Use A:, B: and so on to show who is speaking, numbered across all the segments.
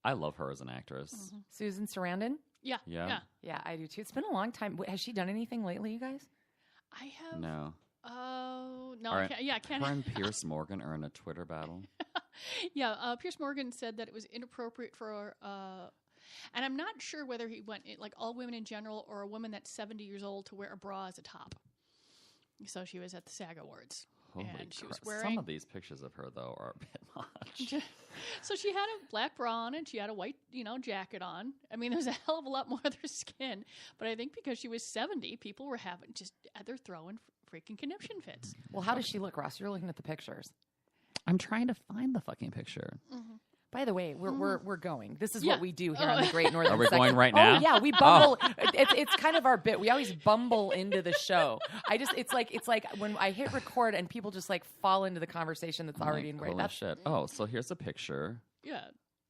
A: I love her as an actress.
B: Mm-hmm.
C: Susan Sarandon?
A: Yeah.
C: Yeah, I do too. It's been a long time. Has she done anything lately, you guys?
B: I have.
A: No.
B: Oh, no.
A: Right.
B: I can't.
A: Her and Pierce Morgan are in a Twitter battle.
B: Yeah, Pierce Morgan said that it was inappropriate for, and I'm not sure whether he went, like, all women in general or a woman that's 70 years old to wear a bra as a top. So she was at the SAG Awards.
A: Holy
B: and she
A: crap.
B: was wearing.
A: Some of these pictures of her, though, are a bit much.
B: So she had a black bra on and she had a white, jacket on. I mean, there was a hell of a lot more of her skin. But I think because she was 70, people were they're throwing freaking conniption fits.
C: Well, how does she look, Ross? You're looking at the pictures.
A: I'm trying to find the fucking picture.
B: Mm-hmm.
C: By the way, we're going. This is what we do here on the Great Northern
A: Are we
C: Section.
A: going right now?
C: Oh yeah, we bumble. It's kind of our bit. We always bumble into the show. It's like when I hit record and people just like fall into the conversation that's already in.
A: Holy shit! Oh, so here's a picture.
B: Yeah.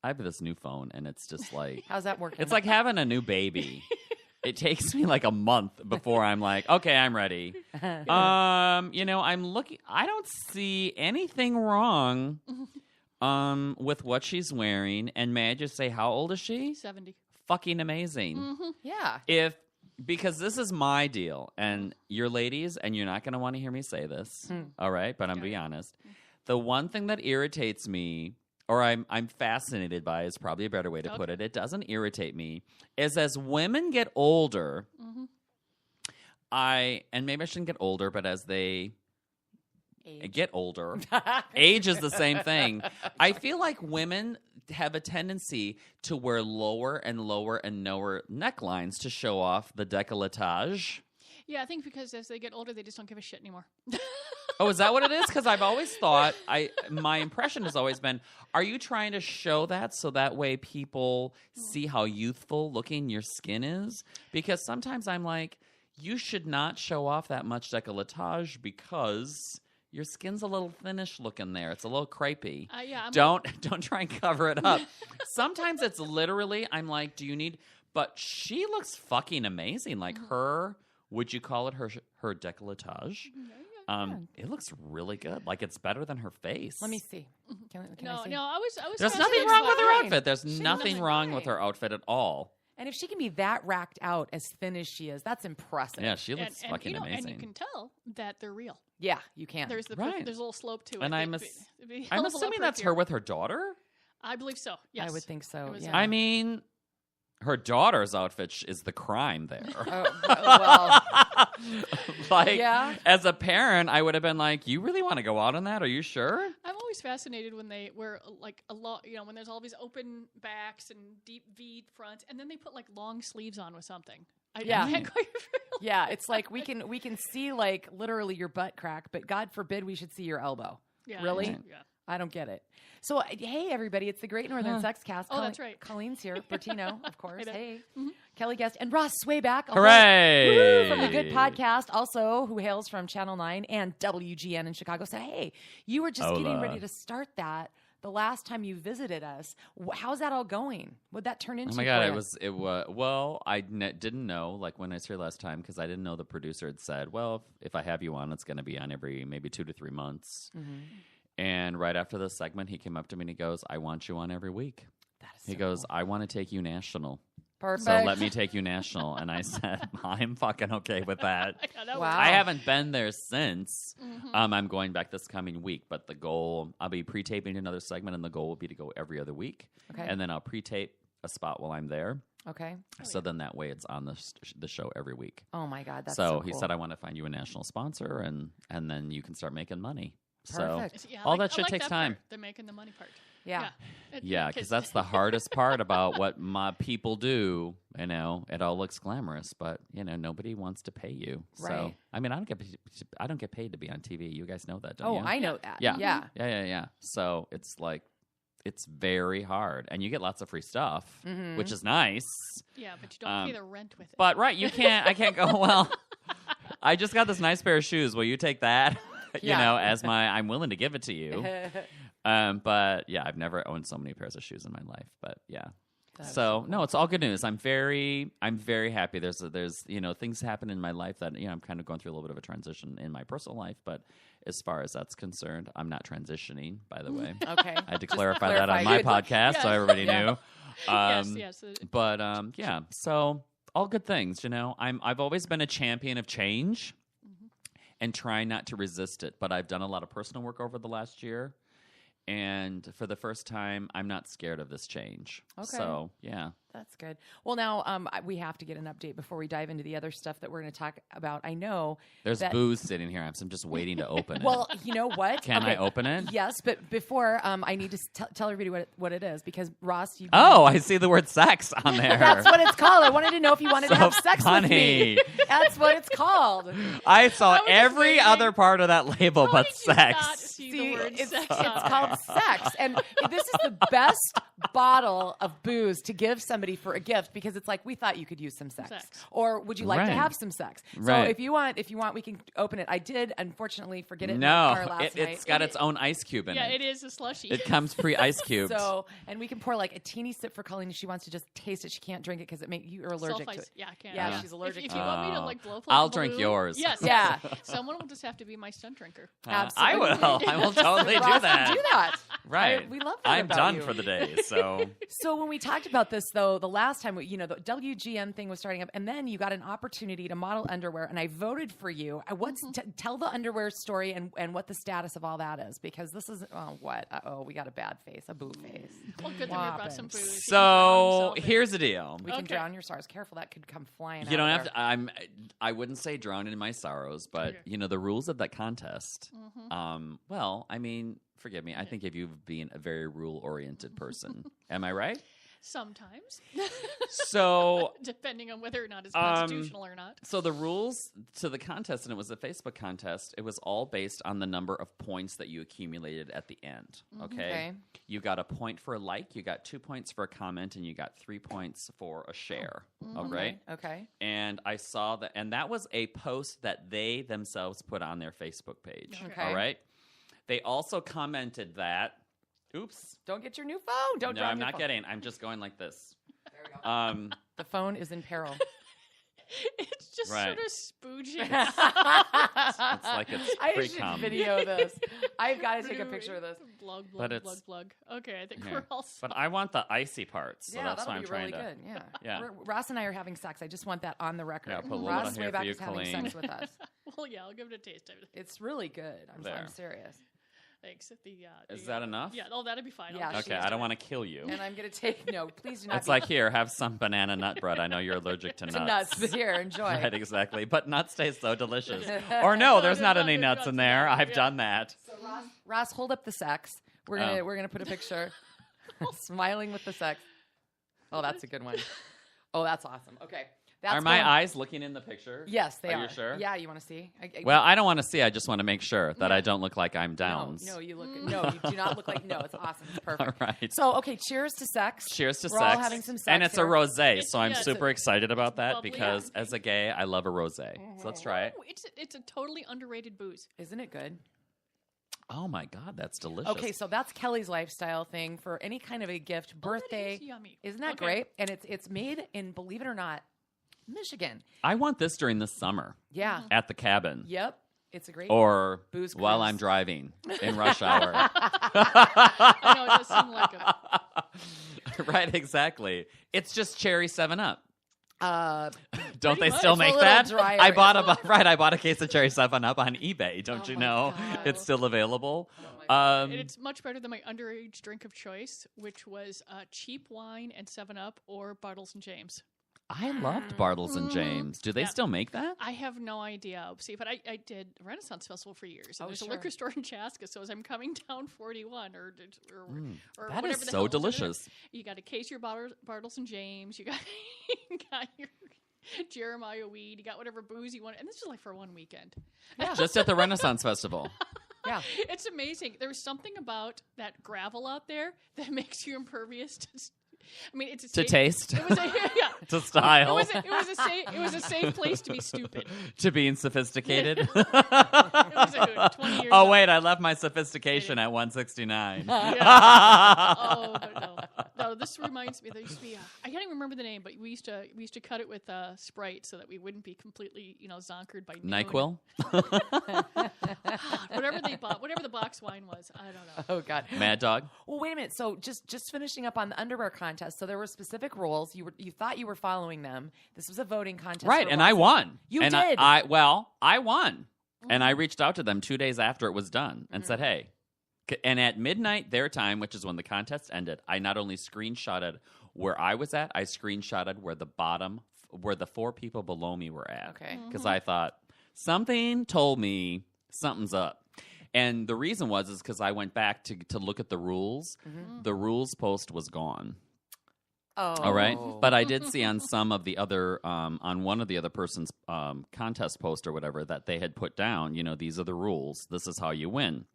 A: I have this new phone, and it's just like
C: how's that working?
A: It's like having a new baby. It takes me like a month before I'm like, okay, I'm ready. I'm looking. I don't see anything wrong. With what she's wearing, and may I just say, how old is she?
B: 70.
A: Fucking amazing.
B: Mm-hmm.
C: Yeah.
A: Because this is my deal, and you're ladies, and you're not going to want to hear me say this, all right? But I'm going to be honest. The one thing that irritates me, or I'm fascinated by, is probably a better way to put it. It doesn't irritate me. Is as women get older, and maybe I shouldn't get older, but as they get older. Age is the same thing. I feel like women have a tendency to wear lower and lower and lower necklines to show off the décolletage.
B: Yeah, I think because as they get older, they just don't give a shit anymore.
A: Oh, is that what it is? Because I've always thought, my impression has always been, are you trying to show that so that way people see how youthful looking your skin is? Because sometimes I'm like, you should not show off that much décolletage because your skin's a little thinnish looking there. It's a little crepey. Don't try and cover it up. Sometimes it's literally, I'm like, do you need... But she looks fucking amazing. Like her, would you call it her décolletage? It looks really good. Like it's better than her face.
C: Let me see. Can I see?
B: No, I was
A: There's nothing wrong with her outfit. There's nothing wrong with her outfit at all.
C: And if she can be that racked out as thin as she is, that's impressive.
A: Yeah, she looks fucking amazing.
B: And you can tell that they're real.
C: Yeah, you can.
B: There's a little slope to it.
A: And I'm assuming that's her with her daughter?
B: I believe so, yes.
C: I would think so, yeah.
A: I mean, her daughter's outfit is the crime there. As a parent, I would have been like, you really want to go out on that? Are you sure?
B: I'm always fascinated when they wear like a lot, when there's all these open backs and deep V fronts, and then they put like long sleeves on with something. I can't quite
C: Yeah, it's like we can see like literally your butt crack, but God forbid we should see your elbow.
B: Yeah,
C: really?
B: Yeah.
C: I don't get it. So, hey, everybody, it's the Great Northern Sex Cast.
B: Oh, that's right.
C: Colleen's here. Bertino, of course. Hey. Kelly Guest. And Ross Sveback.
A: Hooray!
C: From the Good Podcast, also, who hails from Channel 9 and WGN in Chicago. So, hey, you were just getting ready to start that the last time you visited us. How's that all going? What'd that turn into?
A: Oh, my God. It was, well, I didn't know, like, when I was here last time, because I didn't know the producer had said, well, if I have you on, it's going to be on every maybe 2 to 3 months. And right after the segment, he came up to me and he goes, I want you on every week. He goes, I want to take you national.
C: Perfect.
A: So let me take you national. And I said, I'm fucking okay with that.
C: Wow.
A: I haven't been there since. I'm going back this coming week. But the goal, I'll be pre-taping another segment, and the goal will be to go every other week.
C: Okay.
A: And then I'll pre-tape a spot while I'm there.
C: Okay.
A: So then that way it's on the show every week.
C: Oh, my God. That's so cool.
A: He said, I want to find you a national sponsor, and then you can start making money.
C: Perfect.
A: So all that shit takes time.
B: They're making the money part.
C: Yeah.
A: Yeah, because that's the hardest part about what my people do. It all looks glamorous, but nobody wants to pay you.
C: Right.
A: So I mean, I don't get paid to be on TV. You guys know that, don't you?
C: Oh, I know that.
A: Yeah. So it's like, it's very hard, and you get lots of free stuff, which is nice.
B: Yeah, but you don't pay the rent with it.
A: But I can't go, well, I just got this nice pair of shoes. Will you take that? As I'm willing to give it to you. But yeah, I've never owned so many pairs of shoes in my life. But yeah. No, it's all good news. I'm very happy. There's things happen in my life that I'm kind of going through a little bit of a transition in my personal life, but as far as that's concerned, I'm not transitioning, by the way.
C: Okay.
A: I had to clarify that on my podcast so everybody knew.
B: Yes.
A: But yeah, so all good things, you know. I've always been a champion of change and try not to resist it. But I've done a lot of personal work over the last year, and for the first time, I'm not scared of this change.
C: Okay.
A: So yeah.
C: That's good. Well, now we have to get an update before we dive into the other stuff that we're going to talk about. I know
A: there's booze sitting here. I'm just waiting to open it.
C: Well, you know what?
A: Can I open it?
C: Yes, but before I need to tell everybody what it is because Ross,
A: I see the word sex on there.
C: That's what it's called. I wanted to know if you wanted to have sex with me. That's what it's called.
A: I saw every other part of that label but sex.
B: Not see the word
C: it's
B: sex
C: called sex, and this is the best bottle of booze to give somebody for a gift because it's like we thought you could use some sex. Or would you like to have some sex? So if you want, we can open it. I did unfortunately forget it in the car last night.
A: It's got its own ice cube in it.
B: Yeah, it is a slushy.
A: It comes pre-ice cubed.
C: And we can pour like a teeny sip for Colleen if she wants to just taste it. She can't drink it because you're allergic to it.
B: Yeah, I can't.
C: Yeah, she's allergic
B: if
C: to
B: you
C: it.
B: want me to like blow
A: I'll drink yours.
B: Yes.
C: Yeah.
B: Someone will just have to be my stunt drinker.
C: Absolutely.
A: I will totally do that.
C: Do that.
A: Right.
C: We love that
A: I'm
C: about
A: done
C: you.
A: for the day, so.
C: So when we talked about this, though, the last time, the WGN thing was starting up, and then you got an opportunity to model underwear, and I voted for you. Tell the underwear story and what the status of all that is, because this is, we got a bad face, a boo face.
B: Well, good that we brought some booze.
A: So here's the deal.
C: We can drown your sorrows. Careful, that could come flying out.
A: You don't have to, I wouldn't say drown in my sorrows, but, the rules of that contest, forgive me, I think of you being a very rule-oriented person. Am I right?
B: Sometimes.
A: So
B: depending on whether or not it's constitutional or not.
A: So the rules to the contest, and it was a Facebook contest, it was all based on the number of points that you accumulated at the end. Okay? You got a point for a like, you got 2 points for a comment, and you got 3 points for a share. All right?
C: Okay.
A: And I saw that, and that was a post that they themselves put on their Facebook page.
C: Okay.
A: All right? They also commented that, oops.
C: Don't get your new phone. Don't
A: No, I'm not getting. I'm just going like this.
C: There we go. The phone is in peril.
B: It's just sort of spooging.
A: It's like it's
C: I
A: pre-com.
C: should video this. I've got to take a picture of this.
B: Blug. Okay, I think we're all.
A: But I want the icy parts, so
C: yeah,
A: that's why I'm
C: that'll be
A: trying
C: really
A: to.
C: good.
A: Yeah.
C: Ross and I are having sex. I just want that on the record.
A: Yeah, put a little
C: Ross
A: bit on here for
C: Sveback
A: you,
C: is having
A: Colleen.
C: sex with us.
B: Well, yeah, I'll give it a taste of it.
C: It's really good. I'm serious.
B: Thanks.
A: Is that enough?
B: Yeah, that'd be fine.
C: Yeah,
A: okay, I don't want to kill you.
C: And I'm going to take, please do not.
A: It's like, here, have some banana nut bread. I know you're allergic to nuts.
C: Nuts, but here, enjoy.
A: Right, exactly. But nuts taste so delicious. Or no, there's not any nuts in there. I've done that.
C: So Ross, hold up the sex. We're gonna put a picture. Smiling with the sex. Oh, that's a good one. Oh, that's awesome. Okay.
A: Are my eyes looking in the picture?
C: Yes, they are.
A: Are you sure?
C: Yeah, you want to see?
A: Well, I don't want to see. I just want to make sure that I don't look like I'm Downs.
C: No, you do not look like. No, it's awesome. It's perfect.
A: All right.
C: So, okay, cheers to sex.
A: Cheers to
C: We're
A: sex.
C: all having some sex.
A: And it's
C: here.
A: a rosé, so I'm
B: yeah,
A: super excited about that
B: bubbly,
A: because as a gay, I love a rosé. So let's try it.
B: Oh, it's a totally underrated booze.
C: Isn't it good?
A: Oh my God, that's delicious.
C: Okay, so that's Kelly's lifestyle thing for any kind of a gift, birthday.
B: That is yummy.
C: Isn't that great? And it's made in, believe it or not, Michigan.
A: I want this during the summer.
C: Yeah.
A: At the cabin.
C: Yep. It's a great
A: Or
C: booze
A: while
C: cruise.
A: I'm driving in rush hour.
B: I know, it does seem like it.
A: Right, exactly. It's just cherry 7-Up. Don't they
B: much.
A: still
C: It's a
A: make
C: little
A: that?
C: drier.
A: I bought a case of cherry 7-Up on eBay. Don't you
C: my
A: know?
C: God.
A: It's still available.
B: And it's much better than my underage drink of choice, which was cheap wine and 7-Up or Bartles and James.
A: I loved Bartles and James. Do they
B: Yeah.
A: still make that?
B: I have no idea. See, but I did Renaissance Festival for years. And there's a liquor store in Chaska, so as I'm coming down 41 or
A: That
B: whatever
A: is
B: the
A: so
B: hell
A: delicious.
B: you got a case of your Bartles and James. You got, your Jeremiah weed. You got whatever booze you want. And this is like for one weekend.
A: Just at the Renaissance Festival.
C: Yeah.
B: It's amazing. There's something about that gravel out there that makes you impervious to... I mean, it's a
A: To taste.
B: It was a, yeah.
A: To style.
B: It was a safe place to be stupid.
A: To being sophisticated.
B: It was a hoot. 20 years
A: Oh,
B: old.
A: wait, I left my sophistication at 169.
B: Oh, but no, this reminds me. There used to be. I can't even remember the name, but we used to cut it with Sprite so that we wouldn't be completely, zonkered by noon.
A: NyQuil?
B: Whatever they bought, whatever the box wine was, I don't know.
C: Oh God.
A: Mad Dog?
C: Well, wait a minute. So just finishing up on the underwear contest. contest, so there were specific rules. You thought you were following them. This was a voting contest,
A: Right,
C: for
A: and
C: Ross.
A: I won.
C: You
A: and
C: did.
A: I won. And I reached out to them 2 days after it was done and said, hey. And at midnight their time, which is when the contest ended, I not only screenshotted where I was at, I screenshotted where the 4 people below me were at.
C: Okay.
A: Because I thought, something told me something's up. And the reason is because I went back to look at the rules. The rules post was gone.
C: Oh.
A: All right. But I did see on some of the other, on one of the other person's contest post or whatever, that they had put down, these are the rules. This is how you win.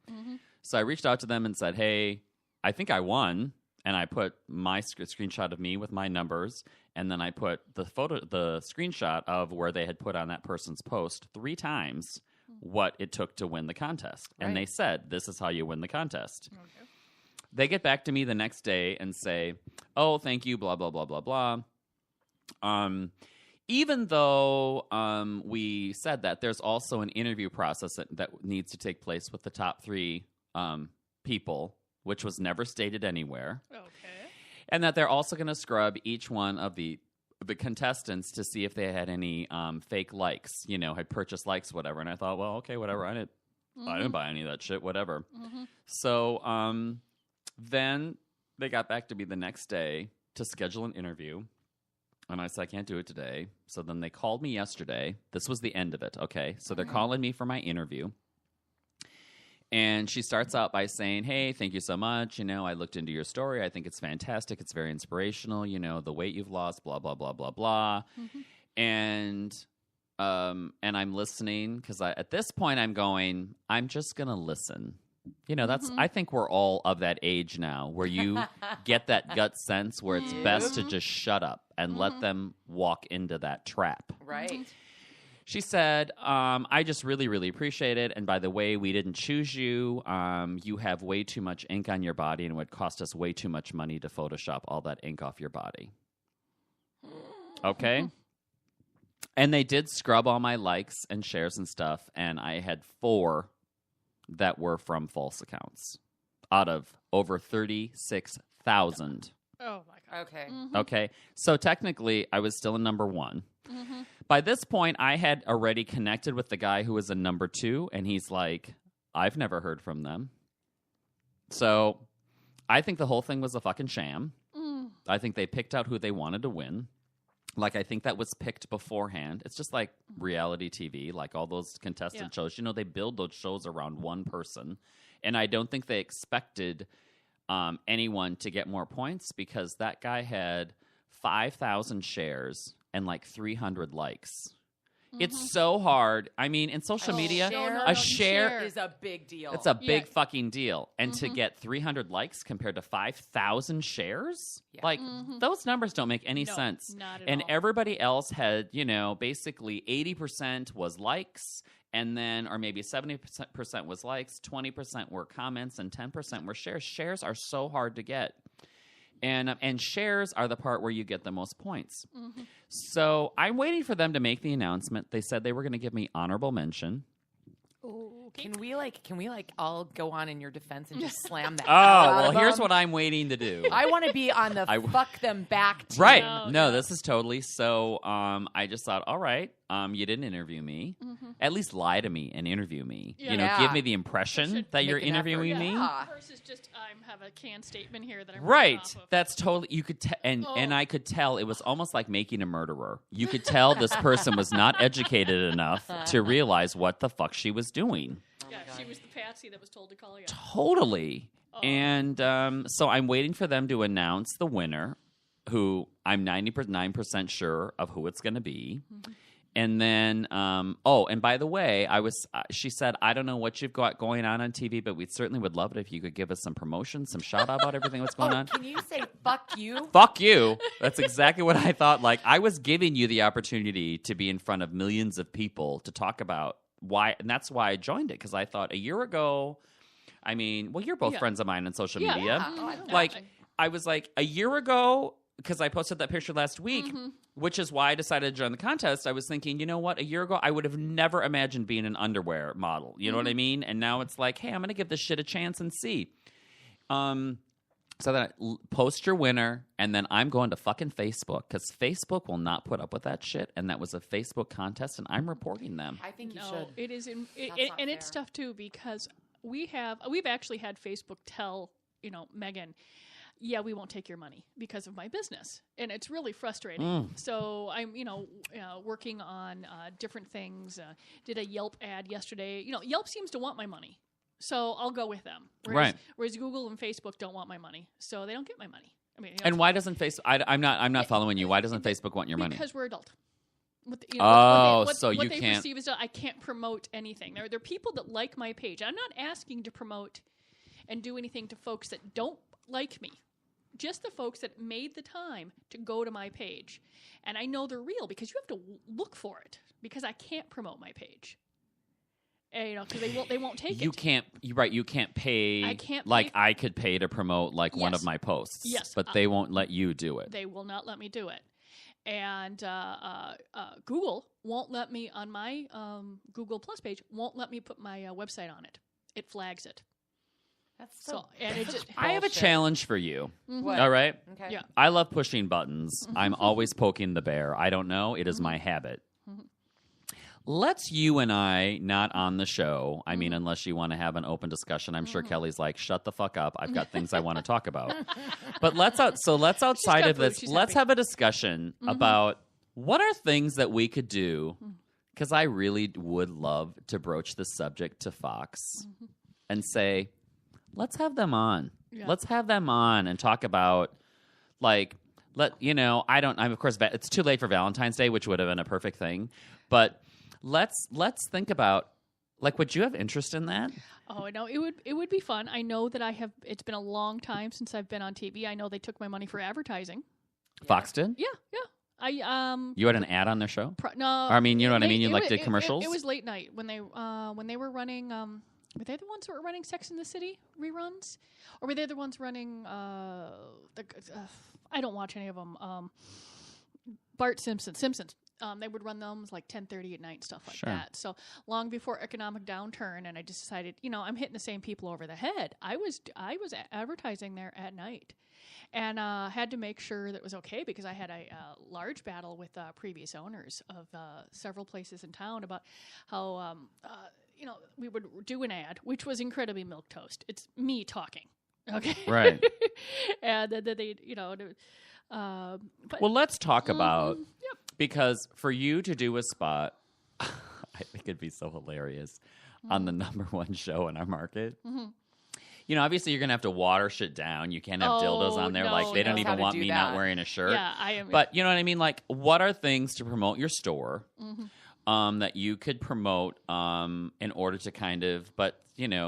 A: So I reached out to them and said, hey, I think I won. And I put my screenshot of me with my numbers. And then I put the screenshot of where they had put on that person's post 3 times what it took to win the contest. And they said, this is how you win the contest. Okay. They get back to me the next day and say, oh, thank you, blah, blah, blah, blah, blah. Even though we said that, there's also an interview process that needs to take place with the top 3 people, which was never stated anywhere.
B: Okay.
A: And that they're also going to scrub each one of the contestants to see if they had any fake likes, had purchased likes, whatever. And I thought, well, okay, whatever. I didn't buy any of that shit, whatever. So then they got back to me the next day to schedule an interview. And I said, I can't do it today. So then they called me yesterday. This was the end of it, okay? So they're calling me for my interview. And she starts out by saying, hey, thank you so much. I looked into your story. I think it's fantastic. It's very inspirational. The weight you've lost, blah, blah, blah, blah, blah. And I'm listening because at this point I'm going, I'm just going to listen. That's I think we're all of that age now where you get that gut sense where it's best to just shut up and let them walk into that trap.
C: Right.
A: She said, I just really, really appreciate it. And by the way, we didn't choose you. You have way too much ink on your body, and it would cost us way too much money to Photoshop all that ink off your body. Okay? And they did scrub all my likes and shares and stuff, and I had 4 that were from false accounts out of over 36,000.
B: Oh, my God.
C: Okay.
A: Okay? So technically, I was still a number 1. By this point, I had already connected with the guy who was a number 2, and he's like, I've never heard from them. So I think the whole thing was a fucking sham. I think they picked out who they wanted to win. Like, I think that was picked beforehand. It's just like reality TV, like all those contestant shows. They build those shows around one person. And I don't think they expected anyone to get more points because that guy had 5,000 shares and like 300 likes. It's so hard. I mean, in social media, a share
C: is a big deal.
A: It's a big fucking deal. And to get 300 likes compared to 5,000 shares, like those numbers don't make any sense.
B: Not at
A: and
B: all.
A: everybody else had, basically 80% was likes, and then, or maybe 70% was likes, 20% were comments, and 10% were shares. Shares are so hard to get. And shares are the part where you get the most points. So I'm waiting for them to make the announcement. They said they were going to give me honorable mention.
B: Okay.
C: Can we all go on in your defense and just slam that?
A: Oh, well, here's what I'm waiting to do.
C: I want to be on the fuck them back team.
A: Right. No, this is totally. So I just thought, all right, you didn't interview me. At least lie to me and interview me.
B: Yeah.
A: Give me the impression that you're
C: make an effort.
A: interviewing me.
B: Versus just, I have a canned statement here that I'm
A: Right.
B: off of.
A: That's totally, you could and I could tell it was almost like making a murderer. You could tell this person was not educated enough to realize what the fuck she was doing.
B: Yeah, she was the patsy that was told to call you.
A: Totally. And so I'm waiting for them to announce the winner, who I'm 99% sure of who it's going to be. And then, and by the way, she said, I don't know what you've got going on TV, but we certainly would love it if you could give us some promotion, some shout out about everything that's going on.
C: Can you say fuck you?
A: Fuck you. That's exactly what I thought. Like, I was giving you the opportunity to be in front of millions of people to talk about why, and that's why I joined it, because I thought a year ago, I mean, well, you're both friends of mine on social media. I was like, a year ago, because I posted that picture last week, which is why I decided to join the contest. I was thinking, you know what? A year ago, I would have never imagined being an underwear model. You know what I mean? And now it's like, hey, I'm going to give this shit a chance and see. So then post your winner, and then I'm going to fucking Facebook because Facebook will not put up with that shit. And that was a Facebook contest, and I'm reporting them.
C: I think you
B: No,
C: should.
B: it is, and
C: fair.
B: it's tough too because we've actually had Facebook tell Megan, yeah, we won't take your money because of my business, and it's really frustrating. So I'm working on different things. Did a Yelp ad yesterday. Yelp seems to want my money. So I'll go with them. Whereas Google and Facebook don't want my money, so they don't get my money. I mean,
A: and why doesn't Facebook? I'm not following you. Why doesn't Facebook want your money?
B: Because we're adult.
A: So you
B: what they
A: can't.
B: perceive is I can't promote anything. There are people that like my page. I'm not asking to promote and do anything to folks that don't like me. Just the folks that made the time to go to my page, and I know they're real because you have to look for it because I can't promote my page. Because they won't take it.
A: You can't. You're right. You can't pay.
B: I can't
A: like
B: pay.
A: I could pay to promote one of my posts.
B: Yes,
A: but they won't let you do it.
B: They will not let me do it, and Google won't let me on my Google Plus page. Won't let me put my website on it. It flags it.
C: That's so.
B: And it just.
A: I have a challenge for you.
C: What?
A: All right.
C: Okay.
B: Yeah.
A: I love pushing buttons. I'm always poking the bear. I don't know. It is my habit. Let's you and I not on the show. I mean, unless you want to have an open discussion. I'm sure Kelly's like, shut the fuck up. I've got things I want to talk about. But let's outside of this. Let's have a discussion about what are things that we could do. Because I really would love to broach the subject to Fox and say, let's have them on.
B: Yeah.
A: Let's have them on and talk about of course, it's too late for Valentine's Day, which would have been a perfect thing. But let's think about, would you have interest in that?
B: Oh, no, it would be fun. I know that it's been a long time since I've been on TV. I know they took my money for advertising.
A: Fox did?
B: Yeah.
A: You had an ad on their show?
B: No.
A: I mean, you know what I mean? You did commercials?
B: It was late night when they were running. Were they the ones that were running Sex in the City reruns, or were they the ones running? I don't watch any of them. Bart Simpsons. They would run them like 10:30 at night, stuff like that. So long before economic downturn, and I just decided, I'm hitting the same people over the head. I was advertising there at night, and had to make sure that it was okay because I had a large battle with previous owners of several places in town about how we would do an ad, which was incredibly milquetoast. It's me talking, okay,
A: right?
B: And then they,
A: well, let's talk about. Because for you to do a spot, I think it'd be so hilarious on the #1 show in our market. Obviously you're going to have to water shit down. You can't have dildos on there. They don't even want me not wearing a shirt.
B: Yeah, I am.
A: But you know what I mean? What are things to promote your store that you could promote in order to kind of, but,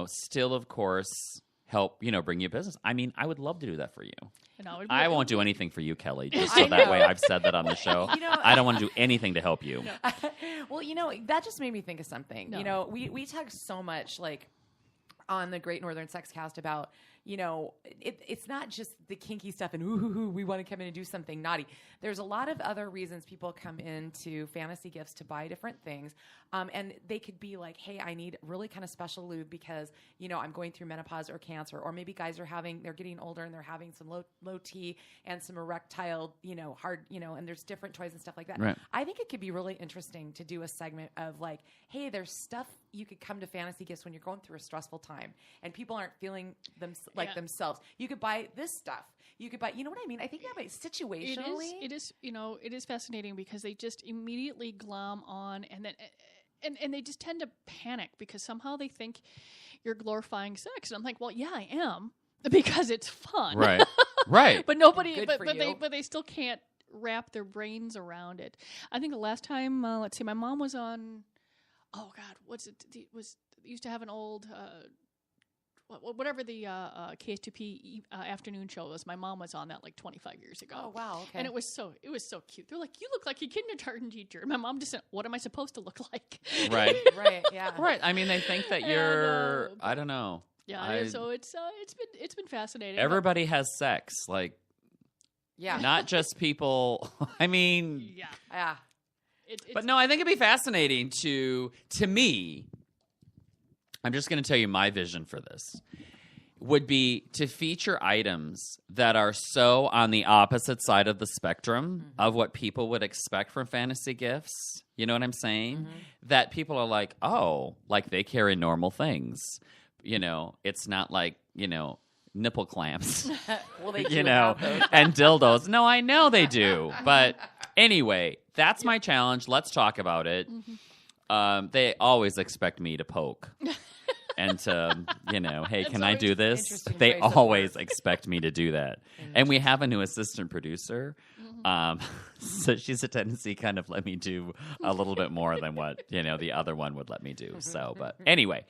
A: still, of course, help, bring you business? I mean, I would love to do that for you. I won't do anything for you, Kelly, just so that way I've said that on the show. I don't want to do anything to help you.
C: Well, that just made me think of something.
B: No.
C: We talk so much, on the Great Northern Sex Cast about, it's not just the kinky stuff and we want to come in and do something naughty. There's a lot of other reasons people come into Fantasy Gifts to buy different things. And they could be like, hey, I need really kind of special lube because, I'm going through menopause or cancer, or maybe guys they're getting older and they're having some low T and some erectile, hard, and there's different toys and stuff like that.
A: Right.
C: I think it could be really interesting to do a segment of hey, there's stuff you could come to Fantasy Gifts when you're going through a stressful time and people aren't feeling themselves. You could buy this stuff. You could buy, you know what I mean? I think that might situationally.
B: It is fascinating because they just immediately glom on and then and they just tend to panic because somehow they think you're glorifying sex. And I'm like, well, yeah, I am because it's fun.
A: Right. Right.
B: But nobody,
C: Good
B: but
C: for you.
B: they still can't wrap their brains around it. I think the last time, let's see, my mom was on, oh God, what's it? Used to have an old, whatever the KS2P afternoon show was. My mom was on that 25 years ago.
C: Oh wow, okay.
B: And it was so cute. They're like, you look like a kindergarten teacher. And my mom just said, what am I supposed to look like?
A: Right.
C: Right, yeah.
A: Right. I mean, they think that you're, I don't know.
B: Yeah, so it's been fascinating.
A: Everybody has sex,
C: Yeah.
A: not just people. I mean,
C: Yeah.
A: but no, I think it'd be fascinating to me. I'm just going to tell you my vision for this. would be to feature items that are so on the opposite side of the spectrum of what people would expect from fantasy gifts. You know what I'm saying? That people are like, oh, like they carry normal things. You know, it's not like, you know, nipple clamps,
C: Well, they
A: you know, and dildos. No, I know they do. But anyway, that's my challenge. Let's talk about it. They always expect me to poke. And to, you know, hey, can I do this? They always expect me to do that. And we have a new assistant producer. So she's a tendency kind of let me do a little bit more than what, you know, the other one would let me do. So, but anyway,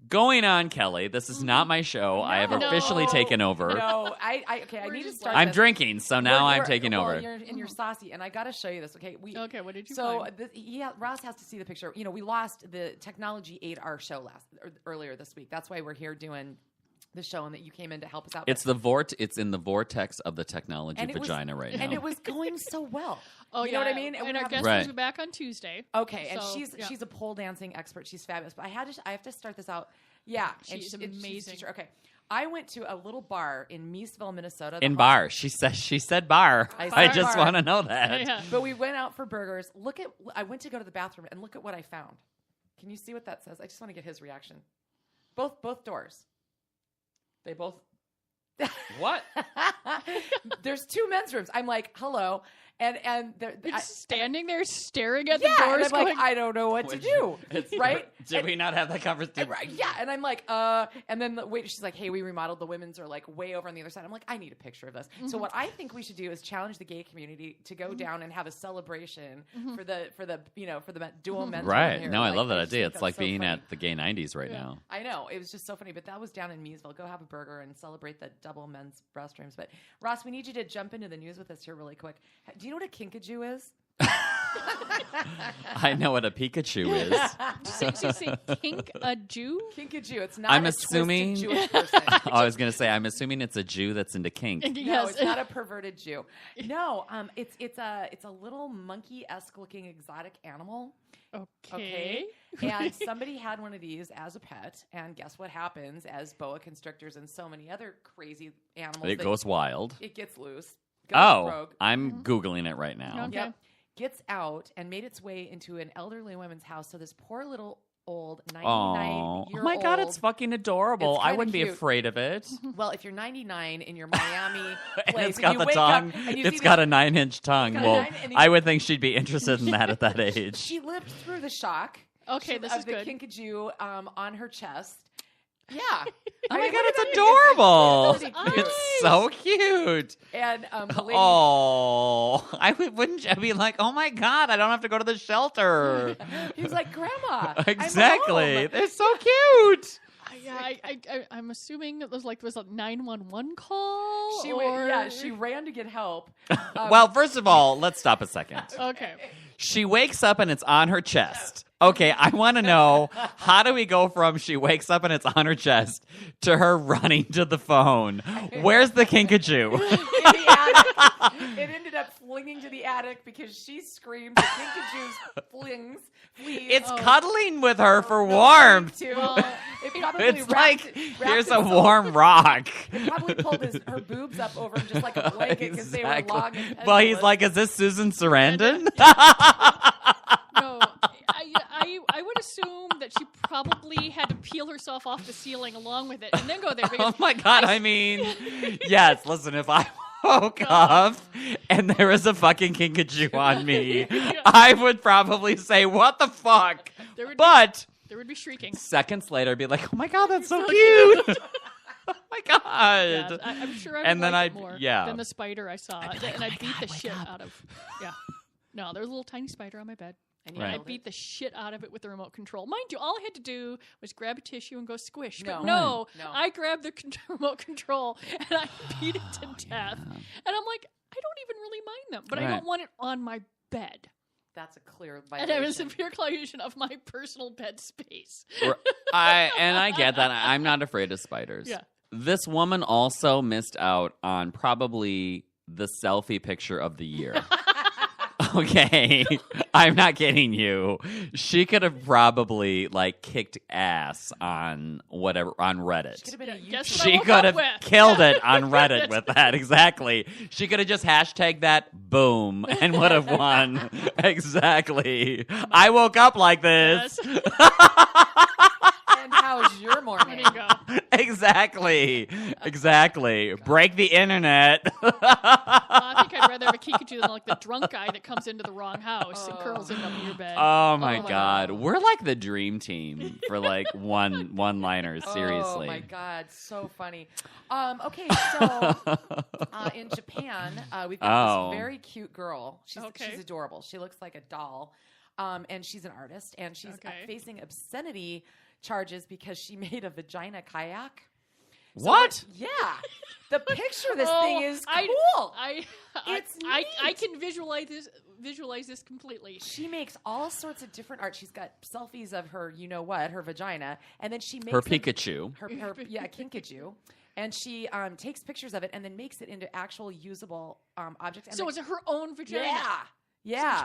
A: going on, Kelly. This is not my show. I have officially taken over.
C: No, I need to start.
A: I'm
C: this.
A: drinking, so now I'm taking over.
C: You're saucy, and I got to show you this. Okay,
B: Okay, what did you
C: So
B: find?
C: Ross has to see the picture. You know, we lost the technology ate our show earlier this week. That's why we're here doing the show, and that you came in to help us out.
A: It's It's in the vortex of the technology vagina right now,
C: and it was going so well.
B: Oh,
C: you know what I mean?
B: And our guest
A: Right.
B: will be back on Tuesday.
C: Okay, and
B: So,
C: she's a pole dancing expert. She's fabulous. But I have to start this out. Yeah,
B: She's amazing.
C: Okay, I went to a little bar in Meesville, Minnesota.
A: bar. She said bar. I
C: said
A: just
C: bar.
A: want to know that.
B: Yeah.
C: But we went out for burgers. I went to go to the bathroom and look at what I found. Can you see what that says? I just want to get his reaction. Both doors.
A: They both. What?
C: There's 2 men's rooms. I'm like, hello. And
B: Standing there staring at the
C: yeah,
B: doors
C: and I'm
B: going,
C: like, I don't know what to do. Right?
A: Did we not have that conversation?
C: Right, yeah, and I'm like, and then she's like, hey, we remodeled, the women's are like way over on the other side. I'm like, I need a picture of this. So what I think we should do is challenge the gay community to go down and have a celebration for the dual men's room
A: Right.
C: here.
A: No, I
C: Like,
A: love that
C: just
A: idea.
C: think
A: It's like
C: that's so
A: being
C: funny.
A: at the gay 90s right now.
C: I know. It was just so funny. But that was down in Meesville. Go have a burger and celebrate the double men's restrooms. But Ross, we need you to jump into the news with us here really quick. Do you know what a kinkajou is?
A: I know what a Pikachu is.
B: Did you say Kinkajou?
C: Kinkajou. It's not
A: I'm
C: a
A: assuming-
C: twisted Jewish person.
A: I was going to say, I'm assuming it's a Jew that's into kink.
C: No,
B: Yes.
C: it's not a perverted Jew. No, it's a little monkey-esque looking exotic animal.
B: Okay.
C: And somebody had one of these as a pet, and guess what happens as boa constrictors and so many other crazy animals?
A: It goes wild.
C: It gets loose. Goes
A: Oh,
C: rogue.
A: I'm Googling it right now.
B: Okay.
C: Yep. Gets out and made its way into an elderly woman's house. So this poor little old
A: Oh
C: 99-year-old.
A: my God, it's fucking adorable.
C: It's
A: I
C: kinda
A: wouldn't be
C: cute.
A: afraid of it.
C: Well, if you're 99 in your Miami
A: And
C: place,
A: it's got
C: you
A: the
C: wake
A: tongue.
C: up and you
A: It's
C: see
A: got
C: this-
A: a 9-inch tongue.
C: got a
A: Well,
C: 9 and
A: I would think she'd be interested in that at that age.
C: She lived through the shock.
B: Okay, this
C: of
B: is
C: the
B: good.
C: Kinkajou on her chest. Yeah.
A: Oh my
C: mean,
A: God,
C: look at
A: it's
C: that.
A: adorable.
C: It's pretty cute.
A: It's so cute.
C: And the lady,
A: Oh, wouldn't I be like, oh my God, I don't have to go to the shelter.
C: he's like, Grandma. I'm
A: Exactly.
C: home."
A: They're so cute.
B: I'm assuming it was a 911 call.
C: She ran to get help.
A: Well, first of all, let's stop a second.
B: Okay.
A: She wakes up and it's on her chest. Okay, I want to know, how do we go from she wakes up and it's on her chest to her running to the phone? Where's the Kinkajou?
C: In the attic. It ended up flinging to the attic because she screamed. The Kinkajou's flees.
A: It's cuddling with her for warmth.
C: Well, it probably
A: It's like,
C: wrapped
A: here's a
C: itself-
A: warm rock.
C: It probably pulled her boobs up over him just like a blanket because they were long and
A: Well, he's
C: pendulous.
A: like, is this Susan Sarandon?
B: No, I would assume that she probably had to peel herself off the ceiling along with it and then go there. Because
A: Oh my God, I mean, yes, listen, if I woke up and there was a fucking Kinkajou on me, I would probably say, what the fuck?
B: There would be-
A: But
B: there would be shrieking.
A: seconds later, I'd be like, oh my God, that's so cute. Oh my
B: Yeah,
A: God.
B: I'm sure I
A: And
B: would
A: then
B: like it
A: I'd-
B: more
A: yeah.
B: than the spider I saw.
A: I'd be like,
B: and
A: oh
B: I'd
A: my
B: beat
A: God,
B: the
A: wake
B: shit
A: up.
B: out of. Yeah. No, there was a little tiny spider on my bed.
C: And you
A: Right.
B: I
C: held it.
B: beat the shit out of it with the remote control. Mind you, all I had to do was grab a tissue and go squish.
C: No.
B: But no,
C: No.
B: I grabbed the remote control and I beat it to death. And I'm like, I don't even really mind them, but I
A: Right.
B: don't want it on my bed.
C: That's a clear
B: And
C: violation.
B: it was a severe violation of my personal bed space.
A: I get that. I'm not afraid of spiders.
B: Yeah.
A: This woman also missed out on probably the selfie picture of the year. Okay, I'm not kidding you. She could have probably like kicked ass on whatever on Reddit.
C: She could have been a
B: Guess
C: YouTuber.
B: what I
A: She
B: woke
A: could
B: up
A: have
B: with.
A: killed it on Reddit with that. Exactly. She could have just hashtagged that boom and would have won. Exactly. I woke up like this.
B: Yes.
C: And how's your morning?
B: There you go.
A: Exactly. Exactly. Break the internet.
B: I think I'd rather have a Kinkajou than like the drunk guy that comes into the wrong house and curls into your bed.
A: Oh my
C: my
A: God.
C: God.
A: We're like the dream team for like one-liners. Seriously.
C: Oh my God, so funny. Okay, so in Japan, we've got this very cute girl. She's adorable. She looks like a doll, and she's an artist, and she's facing obscenity charges because she made a vagina kayak.
A: What?
C: Yeah, the picture of this thing is cool.
B: I can visualize this completely.
C: She makes all sorts of different art. She's got selfies of her, her vagina, and then she makes
A: Her Pikachu.
C: her Kinkajou, and she takes pictures of it and then makes it into actual usable objects. And
B: So it's her own vagina.
C: Yeah.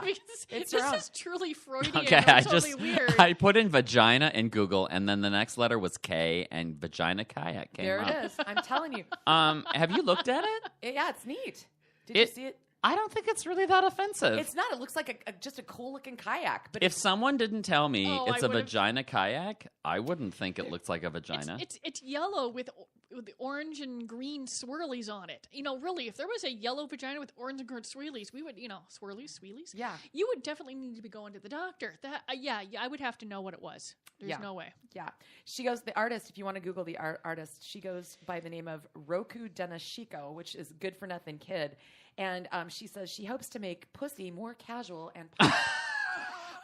B: This is truly Freudian.
A: Okay,
B: It's totally weird.
A: I put in vagina in Google, and then the next letter was K, and vagina kayak came
C: There
A: up.
C: it is. I'm telling you.
A: Have you looked at it?
C: Yeah, it's neat. Did you see it?
A: I don't think it's really that offensive.
C: It's not. It looks like just a cool looking kayak. But
A: if someone didn't tell me it's
B: I
A: a
B: would've-
A: vagina kayak, I wouldn't think it looks like a vagina.
B: It's yellow with the orange and green swirlies on it. Really, if there was a yellow vagina with orange and green swirlies, we would, swirlies.
C: Yeah.
B: You would definitely need to be going to the doctor. That, I would have to know what it was. There's no way.
C: Yeah. She goes, the artist, if you want to Google the artist, she goes by the name of Roku Denashiko, which is good for nothing kid. And she says she hopes to make pussy more casual and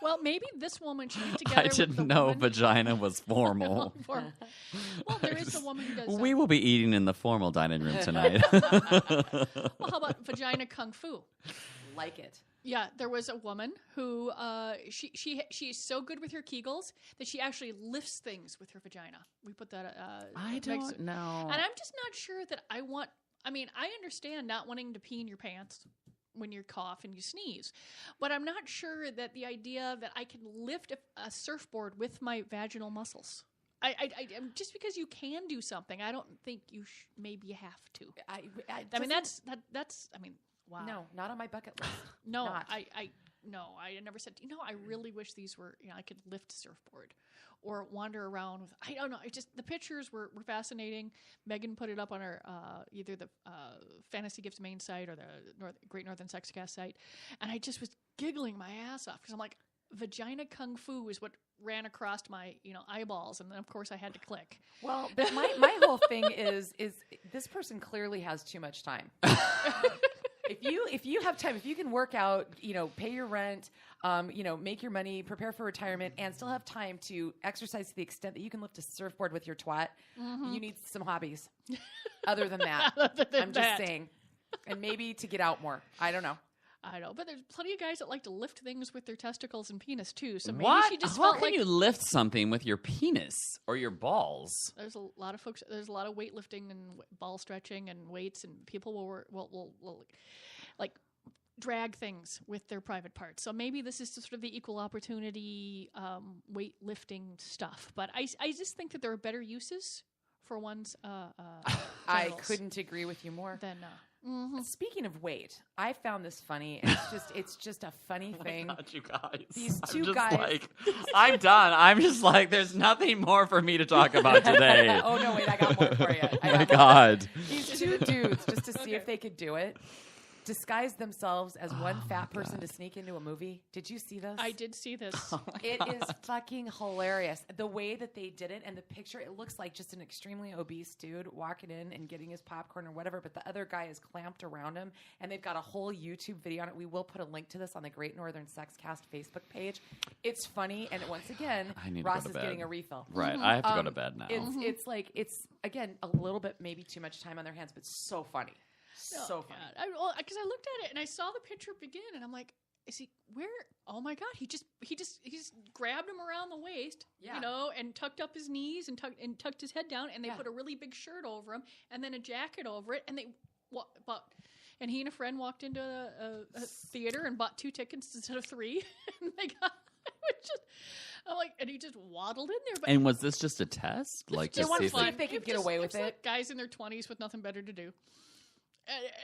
B: Well, maybe this woman should get together
A: I
B: with
A: didn't
B: the
A: know
B: woman.
A: vagina was formal.
B: Well, there is a woman who does.
A: We will be eating in the formal dining room tonight.
B: Well, how about vagina kung fu?
C: like it.
B: Yeah, there was a woman who she's so good with her Kegels that she actually lifts things with her vagina. We put that.
A: I don't know.
B: And I'm just not sure that I want. I mean, I understand not wanting to pee in your pants when you cough and you sneeze, but I'm not sure that the idea that I can lift a surfboard with my vaginal muscles. I just because you can do something, I don't think you maybe you have to. I mean, that's. I mean, wow.
C: No, not on my bucket list.
B: No,
C: Not.
B: I never said. I really wish these were. I could lift a surfboard, or wander around with. I don't know. The pictures were fascinating. Megan put it up on her either the Fantasy Gifts main site or the Great Northern Sexcast site, and I just was giggling my ass off because I'm like, vagina kung fu is what ran across my eyeballs, and then of course I had to click.
C: Well, but my whole thing is this person clearly has too much time. If you have time, if you can work out, pay your rent, make your money, prepare for retirement, and still have time to exercise to the extent that you can lift a surfboard with your twat, you need some hobbies. Other than that, I'm just saying, and maybe to get out more. I don't know.
B: I know, but there's plenty of guys that like to lift things with their testicles and penis too. So maybe
A: What?
B: she just
A: How
B: felt
A: can
B: like
A: you lift something with your penis or your balls?
B: there's a lot of folks. There's a lot of weightlifting and ball stretching and weights, and people will like drag things with their private parts. So maybe this is just sort of the equal opportunity weightlifting stuff. But I just think that there are better uses for one's
C: I
B: genitals
C: couldn't agree with you more.
B: than
C: Speaking of weight, I found this funny. It's just a funny thing.
A: God, you guys.
C: These
A: I'm
C: two
A: just
C: guys-
A: like, I'm done. I'm just like, there's nothing more for me to talk about today.
C: Oh no, wait, I got more for you.
A: Oh my God.
C: These two dudes, just to see if they could do it, disguised themselves as one fat person to sneak into a movie. Did you see this?
B: I did see this.
C: It is fucking hilarious. The way that they did it and the picture, it looks like just an extremely obese dude walking in and getting his popcorn or whatever, but the other guy is clamped around him, and they've got a whole YouTube video on it. We will put a link to this on the Great Northern Sexcast Facebook page. It's funny, and once again, Ross is getting a refill.
A: Right, I have to go to bed now.
C: It's again, a little bit maybe too much time on their hands, but so funny. So funny.
B: Because I looked at it and I saw the picture begin, and I'm like, is he where? Oh my God! He just grabbed him around the waist, and tucked up his knees and tucked his head down, and they put a really big shirt over him and then a jacket over it, and they and he and a friend walked into a theater and bought 2 tickets instead of 3, and they got. I'm like, and he just waddled in there. But
A: And was this just a test? Like,
B: just
A: just see
C: fun.
A: if
C: If they could get away with it.
B: Like guys in their 20s with nothing better to do.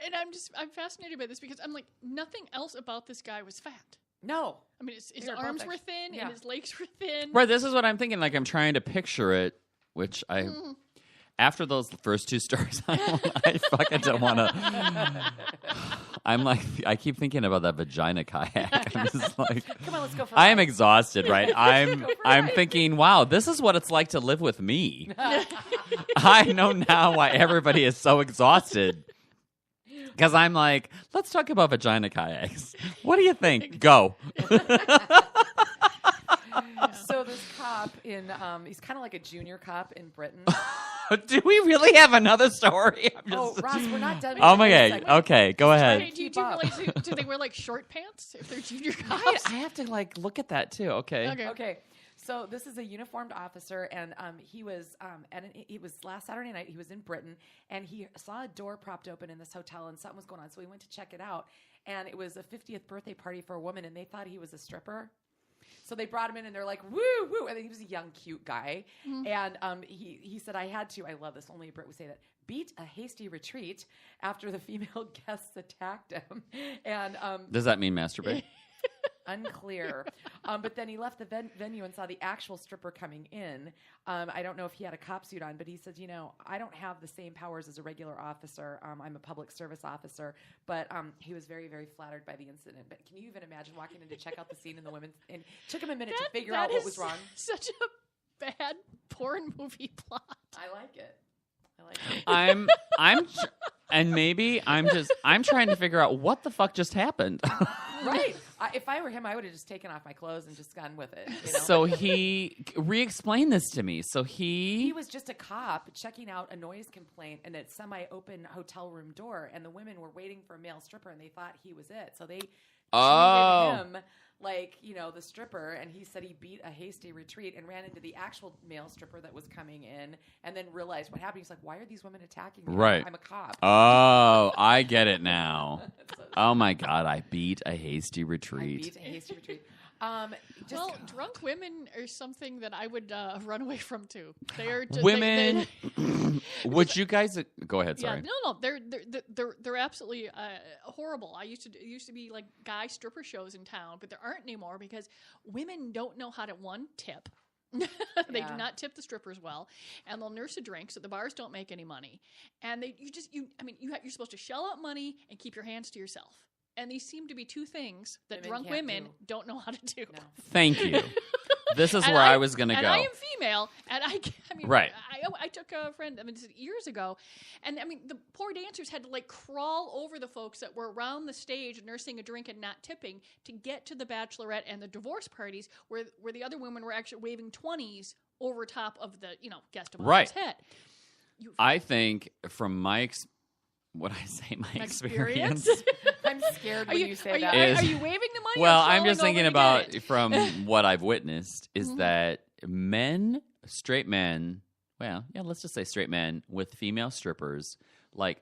B: And I'm fascinated by this because I'm like, nothing else about this guy was fat.
C: No.
B: I mean, his
C: They're
B: arms
C: perfect.
B: were thin
C: Yeah.
B: and his legs were thin.
A: Right, this is what I'm thinking. Like, I'm trying to picture it, which I... After those first 2 stories, I fucking don't want to... I'm like, I keep thinking about that vagina kayak. I'm just like...
C: Come on, let's go for
A: I am
C: it.
A: exhausted, right? I'm thinking, wow, this is what it's like to live with me. I know now why everybody is so exhausted. Because I'm like, let's talk about vagina kayaks. What do you think? Go.
C: So this cop in, he's kind of like a junior cop in Britain.
A: Do we really have another story? I'm
C: Oh,
A: just-
C: Ross, we're not done.
A: Oh
C: with
A: my
C: this
A: god.
C: segment.
A: Okay, go ahead.
B: Do you
C: Keep up.
B: realize, do they wear like short pants if they're junior
A: I
B: cops?
A: have to like look at that too. Okay.
C: Okay. So this is a uniformed officer, and he was it was last Saturday night. He was in Britain, and he saw a door propped open in this hotel, and something was going on. So he went to check it out, and it was a 50th birthday party for a woman, and they thought he was a stripper. So they brought him in, and they're like, "Woo, woo!" And he was a young, cute guy, and he said, "I had to. I love this. Only a Brit would say that." Beat a hasty retreat after the female guests attacked him, and
A: Does that mean masturbate?
C: unclear. But then he left the venue and saw the actual stripper coming in. I don't know if he had a cop suit on, but he said, I don't have the same powers as a regular officer. I'm a public service officer. But he was very, very flattered by the incident. But can you even imagine walking in to check out the scene in the women's... And it took him a minute to figure out what was wrong.
B: Such a bad porn movie plot.
C: I like it.
A: And maybe I'm trying to figure out what the fuck just happened.
C: Right. If I were him, I would have just taken off my clothes and just gone with it.
A: So re-explain this to me. So
C: he was just a cop checking out a noise complaint in a semi-open hotel room door, and the women were waiting for a male stripper, and they thought he was it. So they treated him like, the stripper, and he said he beat a hasty retreat and ran into the actual male stripper that was coming in, and then realized what happened. He's like, why are these women attacking me?
A: Right.
C: I'm a cop.
A: Oh, I get it now. Oh my god, I beat a hasty retreat.
C: I beat a hasty retreat.
B: Well, drunk women are something that I would run away from too. They are just,
A: Women. Would you guys go ahead? Sorry.
B: Yeah, no, they're absolutely horrible. It used to be like guy stripper shows in town, but there aren't anymore because women don't know how to tip. They do not tip the strippers well, and they'll nurse a drink, so the bars don't make any money. And you're supposed to shell out money and keep your hands to yourself. And these seem to be 2 things that drunk women don't know how to do. No.
A: Thank you. This is where I was going to go.
B: And I am female, and I mean,
A: right.
B: I took a friend, this is years ago, and the poor dancers had to crawl over the folks that were around the stage nursing a drink and not tipping to get to the bachelorette and the divorce parties where the other women were actually waving 20s over top of the guest of honor's head.
A: I think from my experience.
C: I'm scared when you say that.
B: Are you waving the money?
A: Well,
B: or
A: I'm just
B: crawling
A: thinking
B: over to get
A: about
B: it?
A: from what I've witnessed is that straight men, let's just say straight men with female strippers,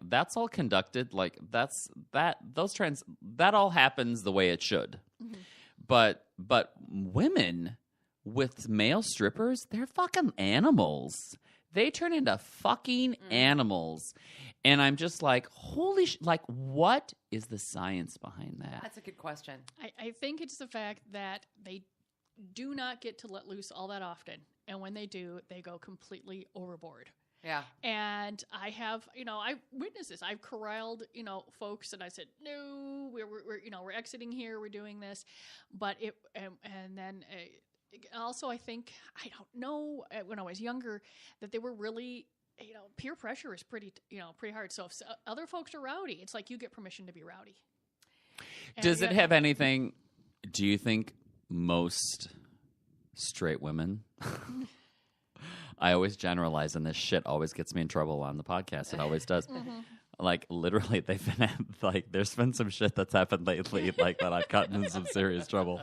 A: that's all conducted, that all happens the way it should. Mm-hmm. But women with male strippers, they're fucking animals. They turn into fucking animals. And I'm just like, holy what is the science behind that?
C: That's a good question.
B: I think it's the fact that they do not get to let loose all that often. And when they do, they go completely overboard.
C: Yeah. And
B: I have, I've witnessed this. I've corralled, folks, and I said, no, we're exiting here. We're doing this. But and then also I think, I don't know, when I was younger, that they were really... peer pressure is pretty hard. So if other folks are rowdy, it's like you get permission to be rowdy. And
A: does it have anything? Do you think most straight women? I always generalize, and this shit always gets me in trouble on the podcast. It always does. Mm-hmm. Literally, they've been there's been some shit that's happened lately, that I've gotten in some serious trouble.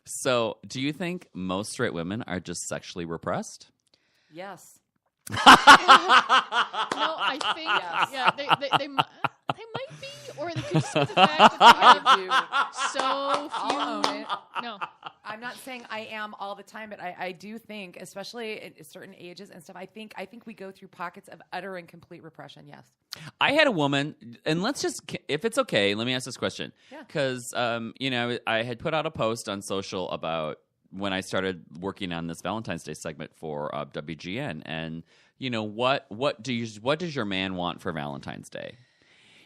A: So, do you think most straight women are just sexually repressed?
C: Yes.
B: No, I think, they They might be, or they could just be the fact that they have so
C: I'll
B: few.
C: own it.
B: No,
C: I'm not saying I am all the time, but I do think, especially at certain ages and stuff, I think we go through pockets of utter and complete repression. Yes.
A: I had a woman, and let's just, if it's okay, let me ask this question.
C: Yeah.
A: Because, I had put out a post on social about when I started working on this Valentine's Day segment for WGN, and what does your man want for Valentine's Day?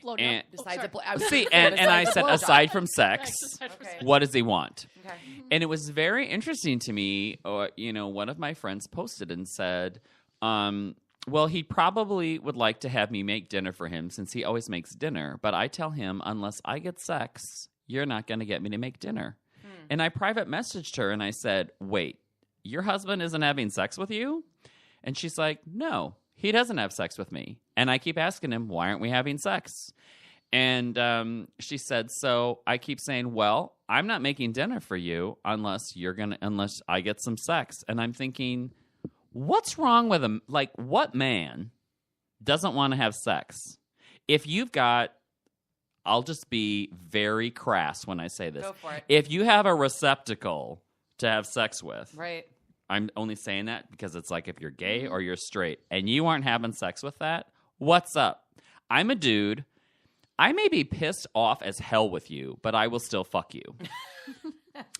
B: floating
A: And-
B: up.
C: Besides
A: And I said, aside from sex,
C: Okay.
A: what does he want?
C: Okay.
A: And it was very interesting to me. One of my friends posted and said, well, he probably would like to have me make dinner for him since he always makes dinner. But I tell him, unless I get sex, you're not going to get me to make dinner. And I private messaged her and I said, wait, your husband isn't having sex with you? And she's like, no, he doesn't have sex with me. And I keep asking him, why aren't we having sex? And she said, so I keep saying, well, I'm not making dinner for you unless I get some sex. And I'm thinking, what's wrong with him? Like, what man doesn't want to have sex? If you've got, I'll just be very crass when I say this.
C: Go for it.
A: If you have a receptacle to have sex with,
C: Right.
A: I'm only saying that because it's like if you're gay or you're straight and you aren't having sex with that, what's up? I'm a dude. I may be pissed off as hell with you, but I will still fuck you.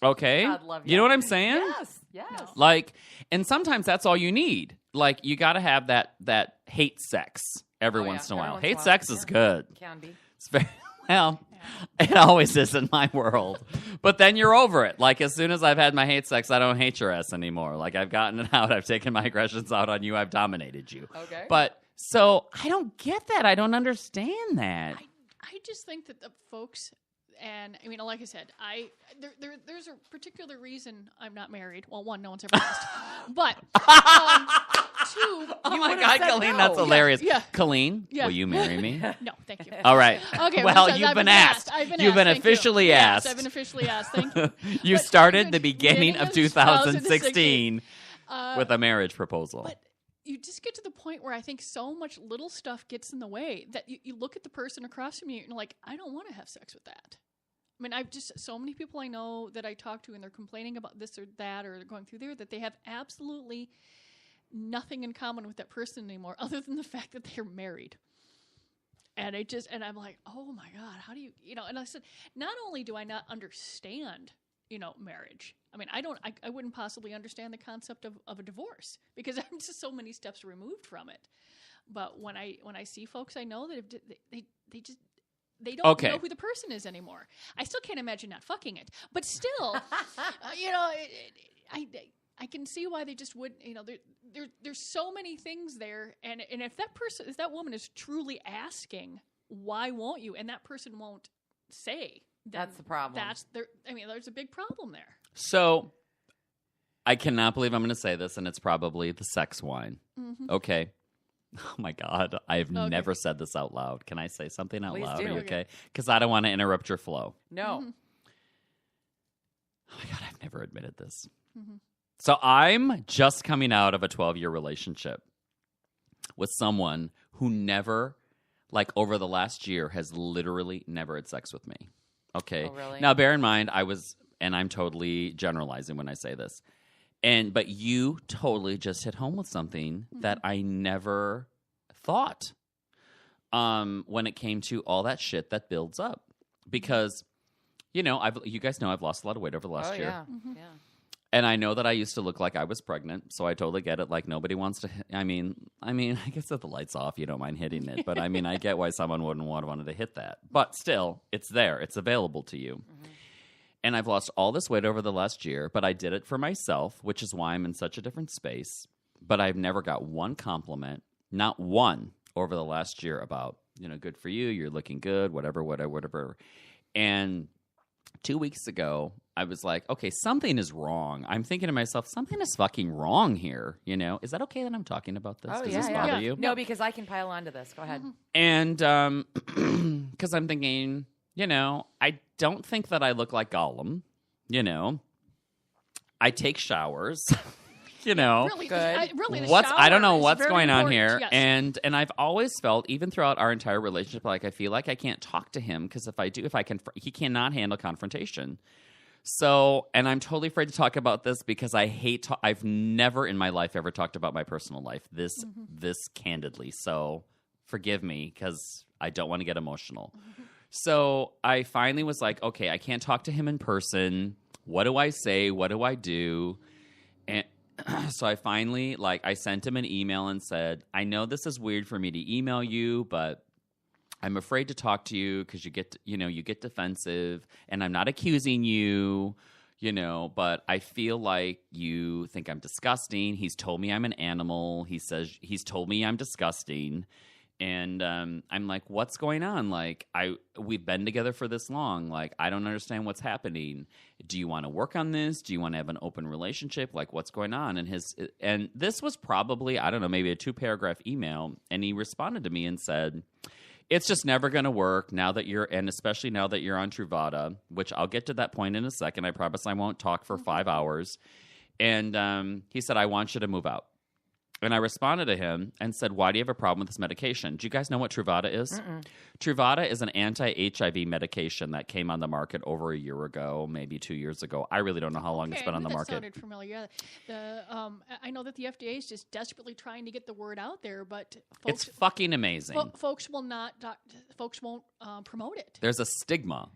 A: Okay?
C: God love
A: You know what I'm saying?
C: Yes. Yes.
B: No.
A: Like, and sometimes that's all you need. Like, you got to have that hate sex every
C: Oh, yeah.
A: once in a
C: Every
A: while.
C: once in a
A: Hate
C: while.
A: sex is
C: Yeah.
A: good.
C: Can be.
A: It's very, well, it always is in my world. But then you're over it. Like, as soon as I've had my hate sex, I don't hate your ass anymore. Like, I've gotten it out. I've taken my aggressions out on you. I've dominated you.
C: Okay.
A: But, so, I don't get that. I don't understand that.
B: I just think that the folks, and I mean, like I said, there's a particular reason I'm not married. Well, one, no one's ever asked, but two,
A: Oh my
C: would've
A: God,
C: said
A: Colleen,
C: no.
A: that's hilarious.
B: Yeah.
A: Colleen,
B: Yeah.
A: will you marry me?
B: no, thank you.
A: All right.
B: Okay,
A: Well,
B: because
A: you've
B: I've
A: been asked.
B: I've been
A: You've
B: asked.
A: been
B: Thank you.
A: officially
B: Yes,
A: asked.
B: I've been officially asked. Thank you.
A: You
B: But
A: started the beginning of
B: 2016.
A: 2016 with a marriage proposal.
B: But you just get to the point where I think so much little stuff gets in the way that you look at the person across from you and you're like, I don't want to have sex with that. I mean, I've just, so many people I know that I talk to and they're complaining about this or that or they're going through there that they have absolutely nothing in common with that person anymore other than the fact that they're married. And and I'm like, oh my God, how do you, and I said, not only do I not understand, marriage. I mean, I wouldn't possibly understand the concept of a divorce because I'm just so many steps removed from it. But when I see folks I know that they don't
A: Okay.
B: know who the person is anymore. I still can't imagine not fucking it, but still, I can see why they just would. There's so many things there, and if that woman is truly asking, why won't you? And that person won't say.
C: That's the problem.
B: There's a big problem there.
A: So, I cannot believe I'm going to say this, and it's probably the sex wine.
B: Mm-hmm.
A: Okay. Oh my God, I've
B: Okay.
A: never said this out loud. Can I say something out
C: Please
A: loud?
C: do.
A: Are you
B: Okay.
A: okay? Because I don't want to interrupt your flow.
C: No.
B: Mhm.
A: Oh my God, I've never admitted this.
B: Mm-hmm.
A: So I'm just coming out of a 12-year relationship with someone who never, like over the last year, has literally never had sex with me. Okay.
C: Oh, really?
A: Now, bear in mind, and I'm totally generalizing when I say this, but you totally just hit home with something that I never thought when it came to all that shit that builds up. Because, you guys know I've lost a lot of weight over the last year.
C: Yeah.
B: Mm-hmm.
C: Yeah.
A: And I know that I used to look like I was pregnant, so I totally get it. Like, nobody wants to... I mean, I guess if the light's off, you don't mind hitting it. But, I mean, I get why someone wouldn't want to hit that. But still, it's there. It's available to you. Mm-hmm. And I've lost all this weight over the last year, but I did it for myself, which is why I'm in such a different space. But I've never got one compliment, not one, over the last year about, good for you, you're looking good, whatever. And 2 weeks ago, I was like, okay, something is wrong. I'm thinking to myself, something is fucking wrong here. Is that okay that I'm talking about this?
C: Oh,
A: Does
C: yeah,
A: this
C: yeah.
A: bother you?
C: No, because I can pile onto this. Go ahead.
A: And because I'm thinking, I don't think that I look like Gollum. I take showers. you know.
B: Really,
C: Good.
B: really, the
A: I don't know
B: shower is
A: what's
B: very
A: going on
B: important,
A: here.
B: yes.
A: And I've always felt, even throughout our entire relationship, like I feel like I can't talk to him because he cannot handle confrontation. So, and I'm totally afraid to talk about this because I've never in my life ever talked about my personal life this candidly. So forgive me because I don't want to get emotional. So I finally was like, okay, I can't talk to him in person. What do I say? What do I do? And so I finally, I sent him an email and said, I know this is weird for me to email you, but I'm afraid to talk to you because you get defensive, and I'm not accusing you, but I feel like you think I'm disgusting. He's told me I'm an animal. He's told me I'm disgusting. And I'm like, what's going on? We've been together for this long. I don't understand what's happening. Do you want to work on this? Do you want to have an open relationship? What's going on? And this was probably, I don't know, maybe a 2-paragraph email. And he responded to me and said, it's just never going to work especially now that you're on Truvada, which I'll get to that point in a second. I promise I won't talk for 5 hours. And he said, I want you to move out. And I responded to him and said, why do you have a problem with this medication? Do you guys know what Truvada is?
C: Mm-mm.
A: Truvada is an anti-HIV medication that came on the market over a year ago, maybe 2 years ago. I really don't know how long it's been on the
B: that
A: market.
B: Sounded familiar. I know that the FDA is just desperately trying to get the word out there, but
A: It's fucking amazing.
B: Folks will not. Folks won't promote it.
A: There's a stigma.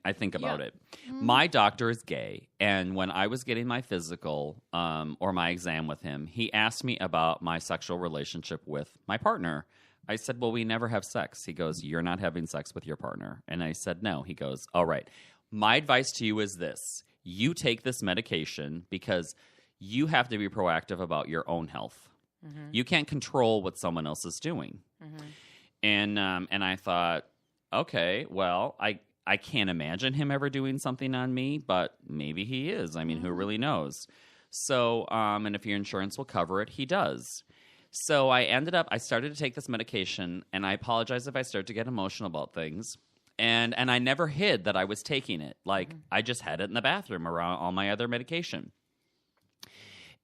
A: I think about
B: Yeah.
A: it. My doctor is gay, and when I was getting my physical or my exam with him, he asked me about my sexual relationship with my partner. I said, well, we never have sex. He goes, you're not having sex with your partner. And I said, no. He goes, all right. My advice to you is this. You take this medication because you have to be proactive about your own health. You can't control what someone else is doing. And I thought, okay, well, I can't imagine him ever doing something on me, but maybe he is. I mean, who really knows? So, and if your insurance will cover it, he does. So I started to take this medication, and I apologize if I start to get emotional about things. And I never hid that I was taking it. I just had it in the bathroom around all my other medication.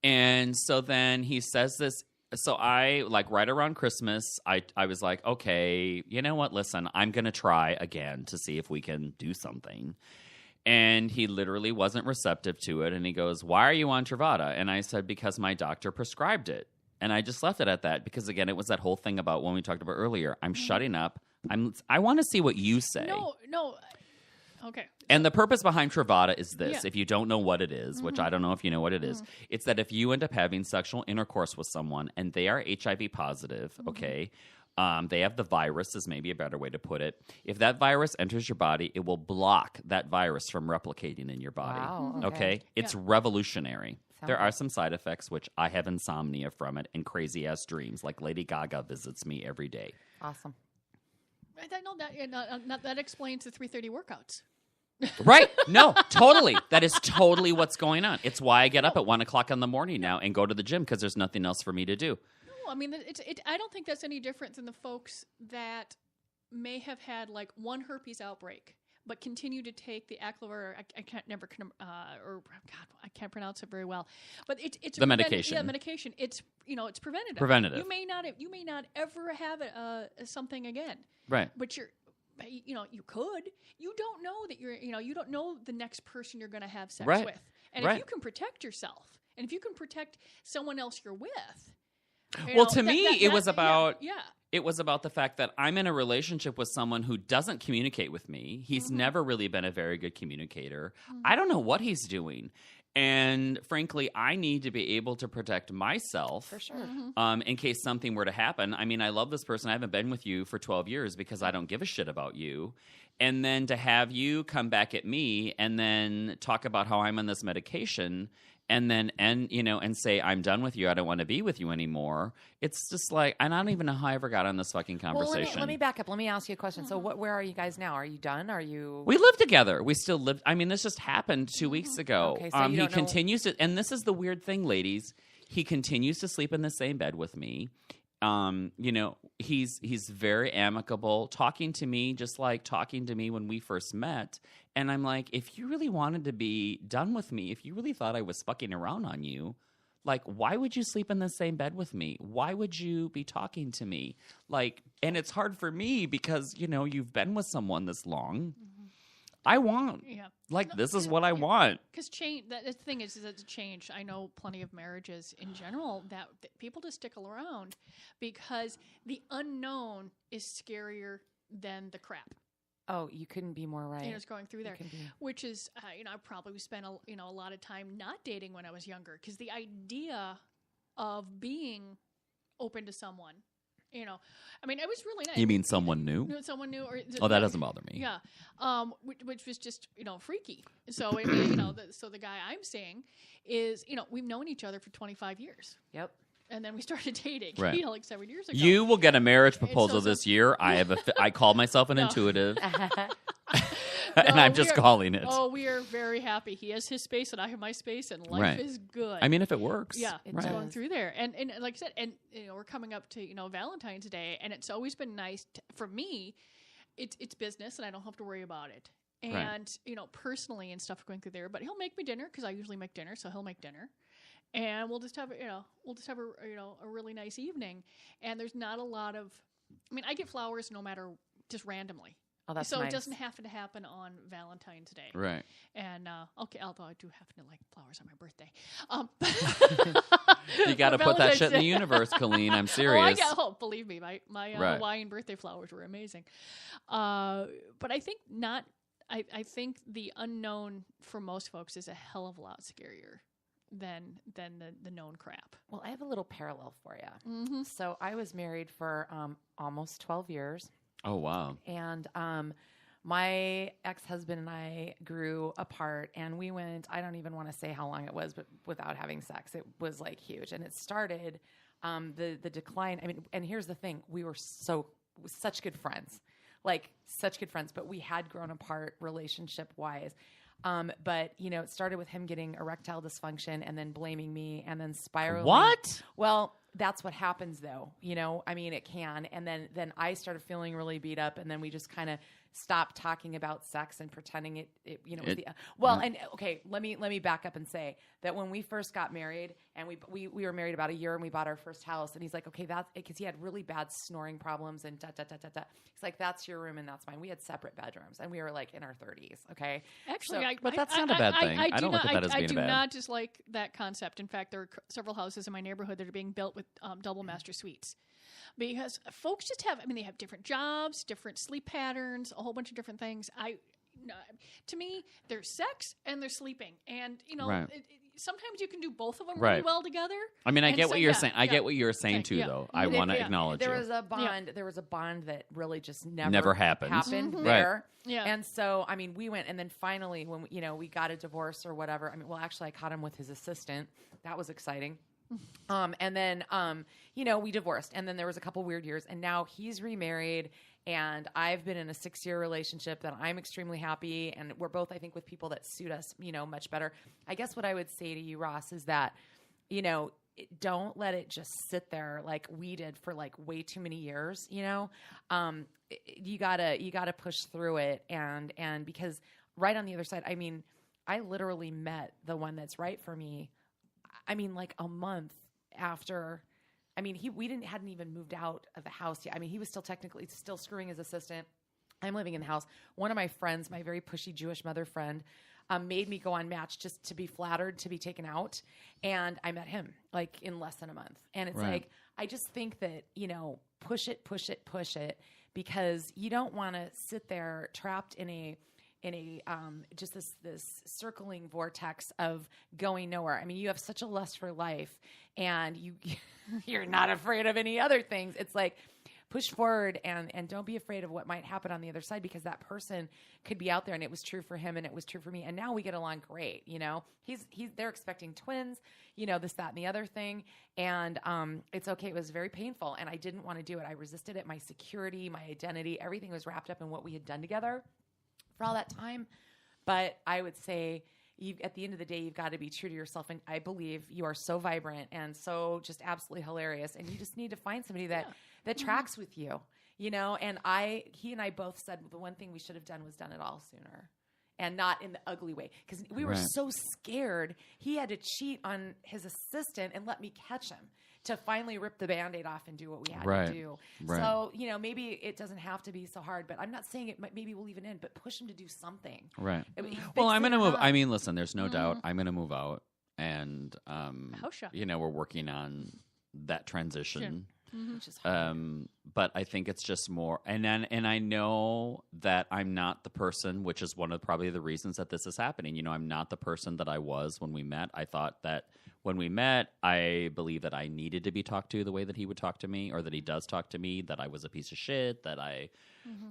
A: And so then he says this. So I, right around Christmas, I was like, okay, you know what? Listen, I'm going to try again to see if we can do something. And he literally wasn't receptive to it. And he goes, why are you on Truvada? And I said, because my doctor prescribed it. And I just left it at that because, again, it was that whole thing about when we talked about earlier. I'm shutting up. I want to see what you say.
B: No. Okay.
A: And the purpose behind Truvada is this.
B: Yeah.
A: If you don't know what it is, which I don't know if you know what it is, it's that if you end up having sexual intercourse with someone and they are HIV positive, okay, they have the virus is maybe a better way to put it. If that virus enters your body, it will block that virus from replicating in your body.
C: Wow,
A: okay? It's revolutionary. There are some side effects, which I have insomnia from it and crazy-ass dreams, like Lady Gaga visits me every day.
C: Awesome.
B: I know that explains the 3:30 workouts.
A: Right. No, totally. That is totally what's going on. It's why I get up at 1 o'clock in the morning now and go to the gym because there's nothing else for me to do.
B: No, I mean, I don't think that's any different than the folks that may have had one herpes outbreak but continue to take the Aclovir. I can't pronounce it very well. But it's
A: the medication.
B: Yeah, medication. It's it's preventative.
A: Preventative.
B: You may not ever have something again.
A: Right.
B: But you could. You don't know that you don't know the next person you're going to have sex with. And if you can protect yourself, and if you can protect someone else you're with.
A: To me, it was about it was about the fact that I'm in a relationship with someone who doesn't communicate with me. He's never really been a very good communicator. I don't know what he's doing. And frankly, I need to be able to protect myself
C: For sure.
A: in case something were to happen. I mean, I love this person. I haven't been with you for 12 years because I don't give a shit about you. And then to have you come back at me and then talk about how I'm on this medication and then and say, I'm done with you. I don't want to be with you anymore. It's just and I don't even know how I ever got on this fucking conversation.
C: Well, let me back up. Let me ask you a question. So where are you guys now? Are you done? Are you...
A: We live together. We still live. I mean, this just happened 2 weeks ago.
C: Okay, so
A: he continues to, and this is the weird thing, ladies. He continues to sleep in the same bed with me. He's very amicable, talking to me just like talking to me when we first met. And I'm like, if you really wanted to be done with me, if you really thought I was fucking around on you, Like, why would you sleep in the same bed with me? Why would you be talking to me? Like, and it's hard for me because, you've been with someone this long. I want, this is what I want.
B: Because change, the thing is that change. I know plenty of marriages in general that people just stick around because the unknown is scarier than the crap.
C: Oh, you couldn't be more right.
B: It's going through there, which is, I probably spent a lot of time not dating when I was younger because the idea of being open to someone, it was really nice.
A: You mean someone new?
B: Someone new,
A: that doesn't bother me.
B: Yeah, which was just freaky. So so the guy I'm seeing is we've known each other for 25 years.
C: Yep.
B: And then we started dating,
A: right.
B: like 7 years ago.
A: You will get a marriage proposal this year. I call myself an intuitive, and I'm just calling it.
B: Oh, we are very happy. He has his space, and I have my space, and life is good.
A: I mean, if it works,
B: it's going through there. And like I said, and we're coming up to Valentine's Day, and it's always been nice for me. It's business, and I don't have to worry about it. And personally and stuff going through there. But he'll make me dinner because I usually make dinner, so he'll make dinner. And we'll just have a really nice evening. And there's not a lot of, I get flowers no matter, just randomly.
C: Oh, that's
B: so
C: nice.
B: It doesn't have to happen on Valentine's Day.
A: Right.
B: And, although I do happen to like flowers on my birthday.
A: You got to put that shit in the universe, Colleen. I'm serious.
B: Believe me, my Hawaiian birthday flowers were amazing. But I think I think the unknown for most folks is a hell of a lot scarier than the known crap.
C: Well, I have a little parallel for you.
B: Mm-hmm.
C: So I was married for almost 12 years.
A: Oh, wow.
C: And my ex-husband and I grew apart, and we went, I don't even want to say how long it was, but without having sex. It was like huge. And it started the decline. And here's the thing. We were such good friends, but we had grown apart relationship-wise. But it started with him getting erectile dysfunction and then blaming me and then spiraling.
A: What?
C: Well, that's what happens though. It can. And then I started feeling really beat up, and then we just kind of stopped talking about sex and pretending it was and okay, let me back up and say that when we first got married, and we were married about a year, and we bought our first house, and he's like, okay, that's because he had really bad snoring problems and he's like, that's your room and that's mine. We had separate bedrooms, and we were like in our 30s. Okay.
B: Actually,
A: but that's not a bad thing. I don't look at that as being bad.
B: I do not dislike that concept. In fact, there are several houses in my neighborhood that are being built with double master suites. Because folks just they have different jobs, different sleep patterns, a whole bunch of different things. To me, there's sex and there's sleeping. And, sometimes you can do both of them really well together.
A: I get what you're saying. I get what you're saying too, though. I want to acknowledge
C: there was a bond. Yeah. There was a bond that really just
A: never happened
C: mm-hmm. there. Right. Yeah. And so, we went, and then finally when, we got a divorce or whatever, actually I caught him with his assistant. That was exciting. And then, we divorced, and then there was a couple weird years, and now he's remarried, and I've been in a 6-year relationship that I'm extremely happy. And we're both, I think, with people that suit us, much better. I guess what I would say to you, Ross, is that, don't let it just sit there like we did for like way too many years. You gotta push through it. And because right on the other side, I literally met the one that's right for me. Like a month after, hadn't even moved out of the house yet. He was still screwing his assistant. I'm living in the house. One of my friends, my very pushy Jewish mother friend, made me go on Match just to be flattered to be taken out. And I met him like in less than a month. And it's like, I just think that, push it, because you don't want to sit there trapped in a just this circling vortex of going nowhere. You have such a lust for life, and you're not afraid of any other things. It's like, push forward and don't be afraid of what might happen on the other side, because that person could be out there, and it was true for him and it was true for me. And now we get along great. They're expecting twins, this, that, and the other thing. And, it's okay. It was very painful, and I didn't want to do it. I resisted it. My security, my identity, everything was wrapped up in what we had done together for all that time. But I would say, at the end of the day, you've got to be true to yourself. And I believe you are so vibrant and so just absolutely hilarious. And you just need to find somebody that tracks with you, And he and I both said the one thing we should have done was done it all sooner. and not in the ugly way. Because we were
A: Right.
C: so scared. He had to cheat on his assistant and let me catch him to finally rip the Band-Aid off and do what we had
A: Right.
C: to do.
A: Right.
C: So, maybe it doesn't have to be so hard, but I'm not saying it might, maybe we'll leave it in, but push him to do something.
A: Right.
C: I mean,
A: Well,
C: fix
A: I'm
C: it
A: going to
C: or
A: move.
C: not.
A: I mean, listen, there's no doubt I'm going to move out. And,
B: How shocking.
A: we're working on that transition.
C: Which is hard.
A: But I think it's just more, and I know that I'm not the person, which is one of probably the reasons that this is happening. I'm not the person that I was when we met. I thought that when we met, I believe that I needed to be talked to the way that he would talk to me, or that he does talk to me, that I was a piece of shit, that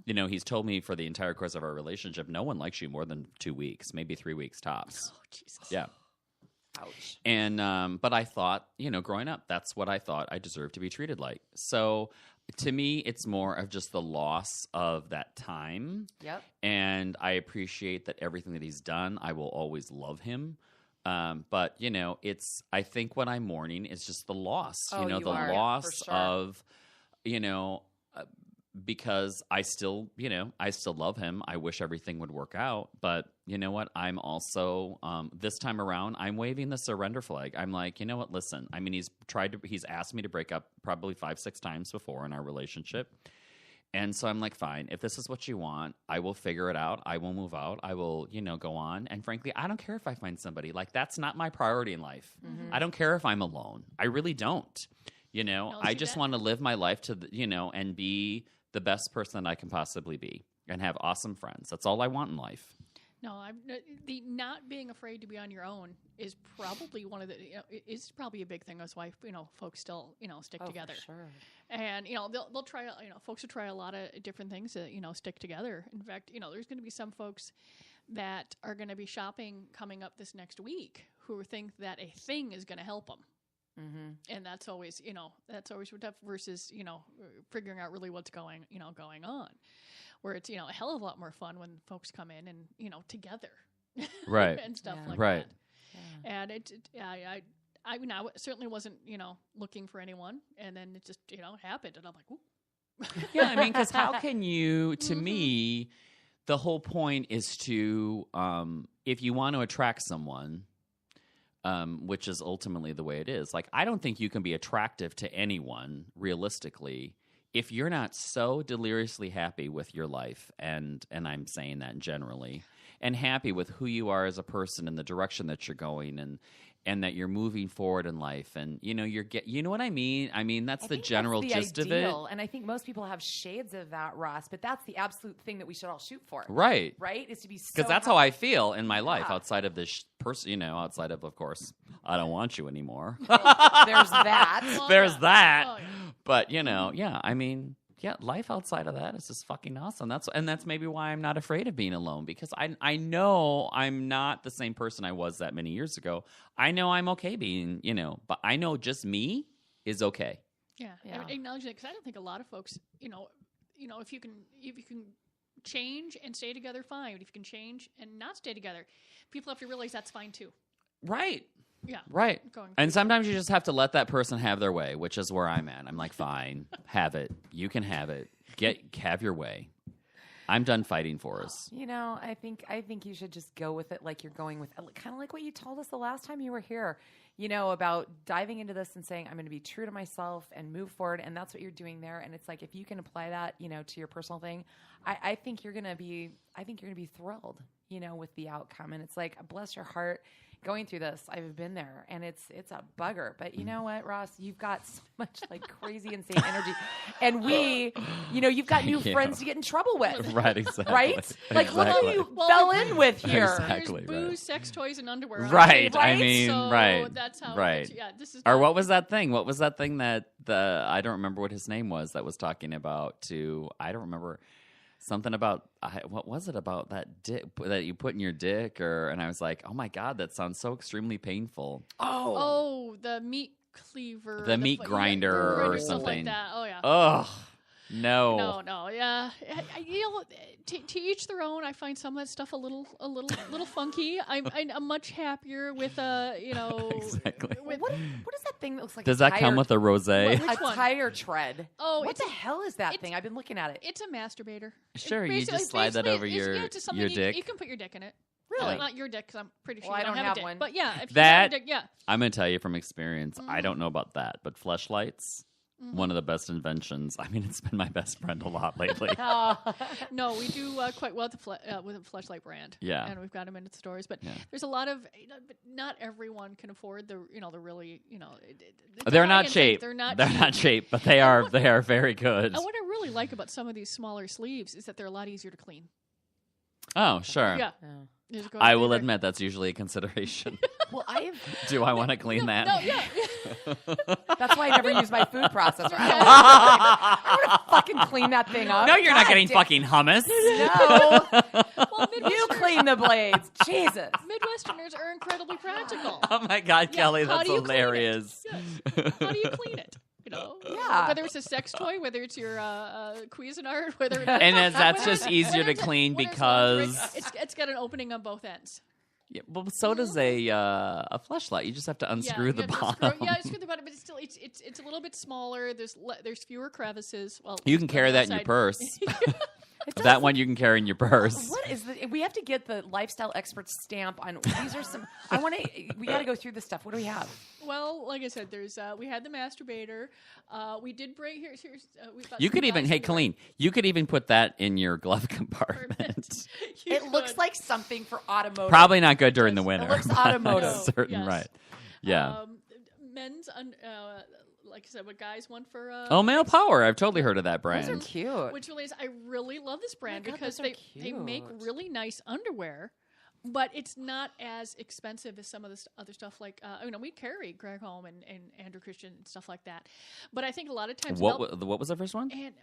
A: he's told me for the entire course of our relationship, no one likes you more than 2 weeks, maybe 3 weeks tops.
B: Oh, Jesus.
A: Yeah.
C: Ouch.
A: And but I thought, growing up, that's what I thought I deserved to be treated like. So to me, it's more of just the loss of that time.
C: Yep.
A: And I appreciate that everything that he's done. I will always love him. But I think what I'm mourning is just the loss.
C: Oh,
A: the
C: you are,
A: loss
C: for sure.
A: of, because I still love him. I wish everything would work out. But you know what? I'm also, this time around, I'm waving the surrender flag. I'm like, you know what? Listen, I mean, he's asked me to break up probably 5-6 times before in our relationship. And so I'm like, fine, if this is what you want, I will figure it out. I will move out. I will, go on. And frankly, I don't care if I find somebody. Like, that's not my priority in life.
C: Mm-hmm.
A: I don't care if I'm alone. I really don't. I
B: do
A: just
B: that.
A: want to live my life and be the best person I can possibly be and have awesome friends. That's all I want in life.
B: No, the not being afraid to be on your own is probably one of the is probably a big thing. That's why folks still stick together.
C: For sure.
B: And they'll try folks will try a lot of different things to stick together. In fact, there's going to be some folks that are going to be shopping coming up this next week who think that a thing is going to help them.
C: Mm-hmm.
B: And that's always tough versus figuring out really what's going on, where it's a hell of a lot more fun when folks come in and together,
A: Right.
B: and stuff
C: Yeah.
B: like
A: Right.
B: that. And I mean, I certainly wasn't looking for anyone, and then it just happened, and I'm like, ooh.
A: Yeah, I mean, because how can you, to me, the whole point is to, if you want to attract someone, which is ultimately the way it is, like, I don't think you can be attractive to anyone, realistically, if you're not so deliriously happy with your life, and I'm saying that generally, and happy with who you are as a person and the direction that you're going, and that you're moving forward in life, and you know what I mean? I mean, that's the general gist of it.
C: And I think most people have shades of that, Ross, but that's the absolute thing that we should all shoot for.
A: Right.
C: Right? Is to be so
A: Because that's how I feel in my life,
C: Yeah.
A: outside of this person, outside of course, I don't want you anymore.
C: There's that.
B: Well,
A: There's
B: yeah.
A: that.
B: Oh, yeah.
A: But, yeah, I mean, yeah, life outside of that is just fucking awesome. That's maybe why I'm not afraid of being alone, because I know I'm not the same person I was that many years ago. I know I'm okay being, but I know just me is okay.
B: Yeah,
C: Yeah.
B: I acknowledge that, because I don't think a lot of folks, if you can change and stay together, fine. But if you can change and not stay together, people have to realize that's fine too.
A: Right.
B: Yeah,
A: Right.
B: Going
A: And sometimes you just have to let that person have their way, which is where I'm at. I'm like, fine, have it. You can have it. Have your way. I'm done fighting for us.
C: I think you should just go with it like you're going with, kind of like what you told us the last time you were here, about diving into this and saying, I'm going to be true to myself and move forward. And that's what you're doing there. And it's like, if you can apply that, to your personal thing, I think you're going to be thrilled, with the outcome. And it's like, bless your heart. Going through this, I've been there, and it's a bugger. But you know what, Ross? You've got so much insane energy, and you've got new friends to get in trouble with,
A: Right, exactly.
C: right? Like, look who you fell in with here.
A: Exactly.
B: There's booze,
A: right.
B: sex toys, and underwear.
A: Right. I
C: Right?
A: mean,
B: So
A: right.
B: that's how.
A: Right.
B: Yeah. This is.
A: Or
B: not-
A: what was that thing? What was that thing that I don't remember what his name was, that was talking about I don't remember something about, what was it about that dick that you put in your dick, and I was like, oh my God, that sounds so extremely painful.
B: Oh, the meat cleaver.
A: The meat grinder or
B: stuff like
A: something.
B: that. Oh yeah.
A: Ugh. No.
B: No, yeah. You know, to each their own. I find some of that stuff a little funky. I'm much happier with you know.
A: Exactly.
B: With,
C: What is that thing that looks like?
A: Does
C: a
A: that
C: tire,
A: come with a rosé?
B: Which
C: a
B: one?
C: tire tread?
B: Oh,
C: what
B: it's
C: the hell is that thing? I've been looking at it.
B: It's a masturbator.
A: Sure,
B: It's
A: you
B: basically-
A: just slide that over
B: basically it's just something
A: your
B: you,
A: dick.
B: You can put your dick in it.
C: Really?
B: Not your dick, because I'm pretty sure
C: Well,
B: you
C: I don't
B: have
C: have
B: a dick.
C: one.
B: But yeah, if you
A: That-
B: have a dick, yeah.
A: I'm going to tell you from experience, I don't know about that, but fleshlights, one of the best inventions. I mean, it's been my best friend a lot lately.
B: No, we do quite well with a Fleshlight brand.
A: Yeah.
B: And we've got them into the stores. But there's a lot of, but not everyone can afford the really,
A: They're not
B: high-end
A: cheap.
B: things. They're
A: They're not cheap, but they are very good.
B: And what I really like about some of these smaller sleeves is that they're a lot easier to clean.
A: Oh, sure.
B: Yeah.
C: Oh.
B: They just go
A: I
B: right
A: will
B: there.
A: admit that's usually a consideration.
C: Well, I
A: Do I want to clean that?
B: No, yeah.
C: that's why I never use my food processor. I don't want to fucking clean that thing up.
A: No, you're not
C: God
A: getting
C: damn-
A: fucking hummus.
C: No,
B: Well,
C: you clean the blades. Jesus.
B: Midwesterners are incredibly practical.
A: Oh my God,
B: Yeah,
A: Kelly,
B: how
A: that's
B: do you clean it?
A: hilarious.
B: Yes. How do you clean it?
C: Yeah.
B: Whether it's a sex toy, whether it's your Cuisinart, whether it's
A: And that's
B: whether
A: just
B: it's-
A: easier
B: whether
A: to
B: it's
A: clean
B: whether it's
A: because
B: lingerie, it's got an opening on both ends.
A: yeah, well, so does a fleshlight. You just have to unscrew
B: yeah,
A: the
B: you have to
A: bottom.
B: screw the bottom, but it's still it's a little bit smaller. There's fewer crevices. Well,
A: You can
B: on
A: carry
B: the
A: that in your
B: outside.
A: purse.
C: It does
A: That one you can carry in your purse.
C: What is the? We have to get the lifestyle expert stamp on. These are some. I want to. We got to go through this stuff. What do we have?
B: Well, like I said, there's we had the masturbator. We did bring here's we've got
A: You
B: some
A: could even,
B: guys
A: hey,
B: in the
A: Colleen, you could even put that in your glove compartment.
B: Perfect. You
C: It looks
B: could.
C: like something for automotive.
A: Probably not good during the
B: It
A: winter.
C: looks
A: but
C: automotive.
A: that's certain,
B: Yes.
A: right? Yeah.
B: Men's like I said, what guys want for
A: Oh, Male Power. I've totally heard of that
C: Those are
A: brand.
C: cute.
B: which really is I really love this brand
C: God,
B: because
C: those are
B: they make
C: cute.
B: really nice underwear. But it's not as expensive as some of the other stuff. Like, we carry Greg Home and Andrew Christian and stuff like that. But I think a lot of times,
A: What was the first one?
B: and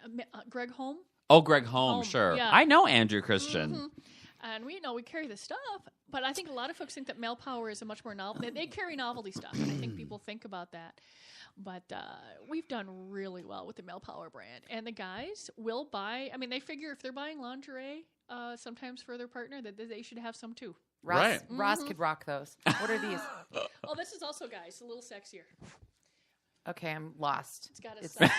B: Greg Home,
A: Oh, Greg Home,
B: Home,
A: sure.
B: yeah.
A: I know Andrew Christian.
B: and we carry the stuff. But I think a lot of folks think that Male Power is a much more novel. They carry novelty stuff, and I think people think about that. But we've done really well with the Male Power brand, and the guys will buy. I mean, they figure if they're buying lingerie, sometimes for their partner, that they should have some too.
C: Ross,
A: Right.
C: Ross could rock those. What are these?
B: Oh, this is also, guys, a little sexier.
C: Okay, I'm lost.
B: It's got a
C: It's-
B: side.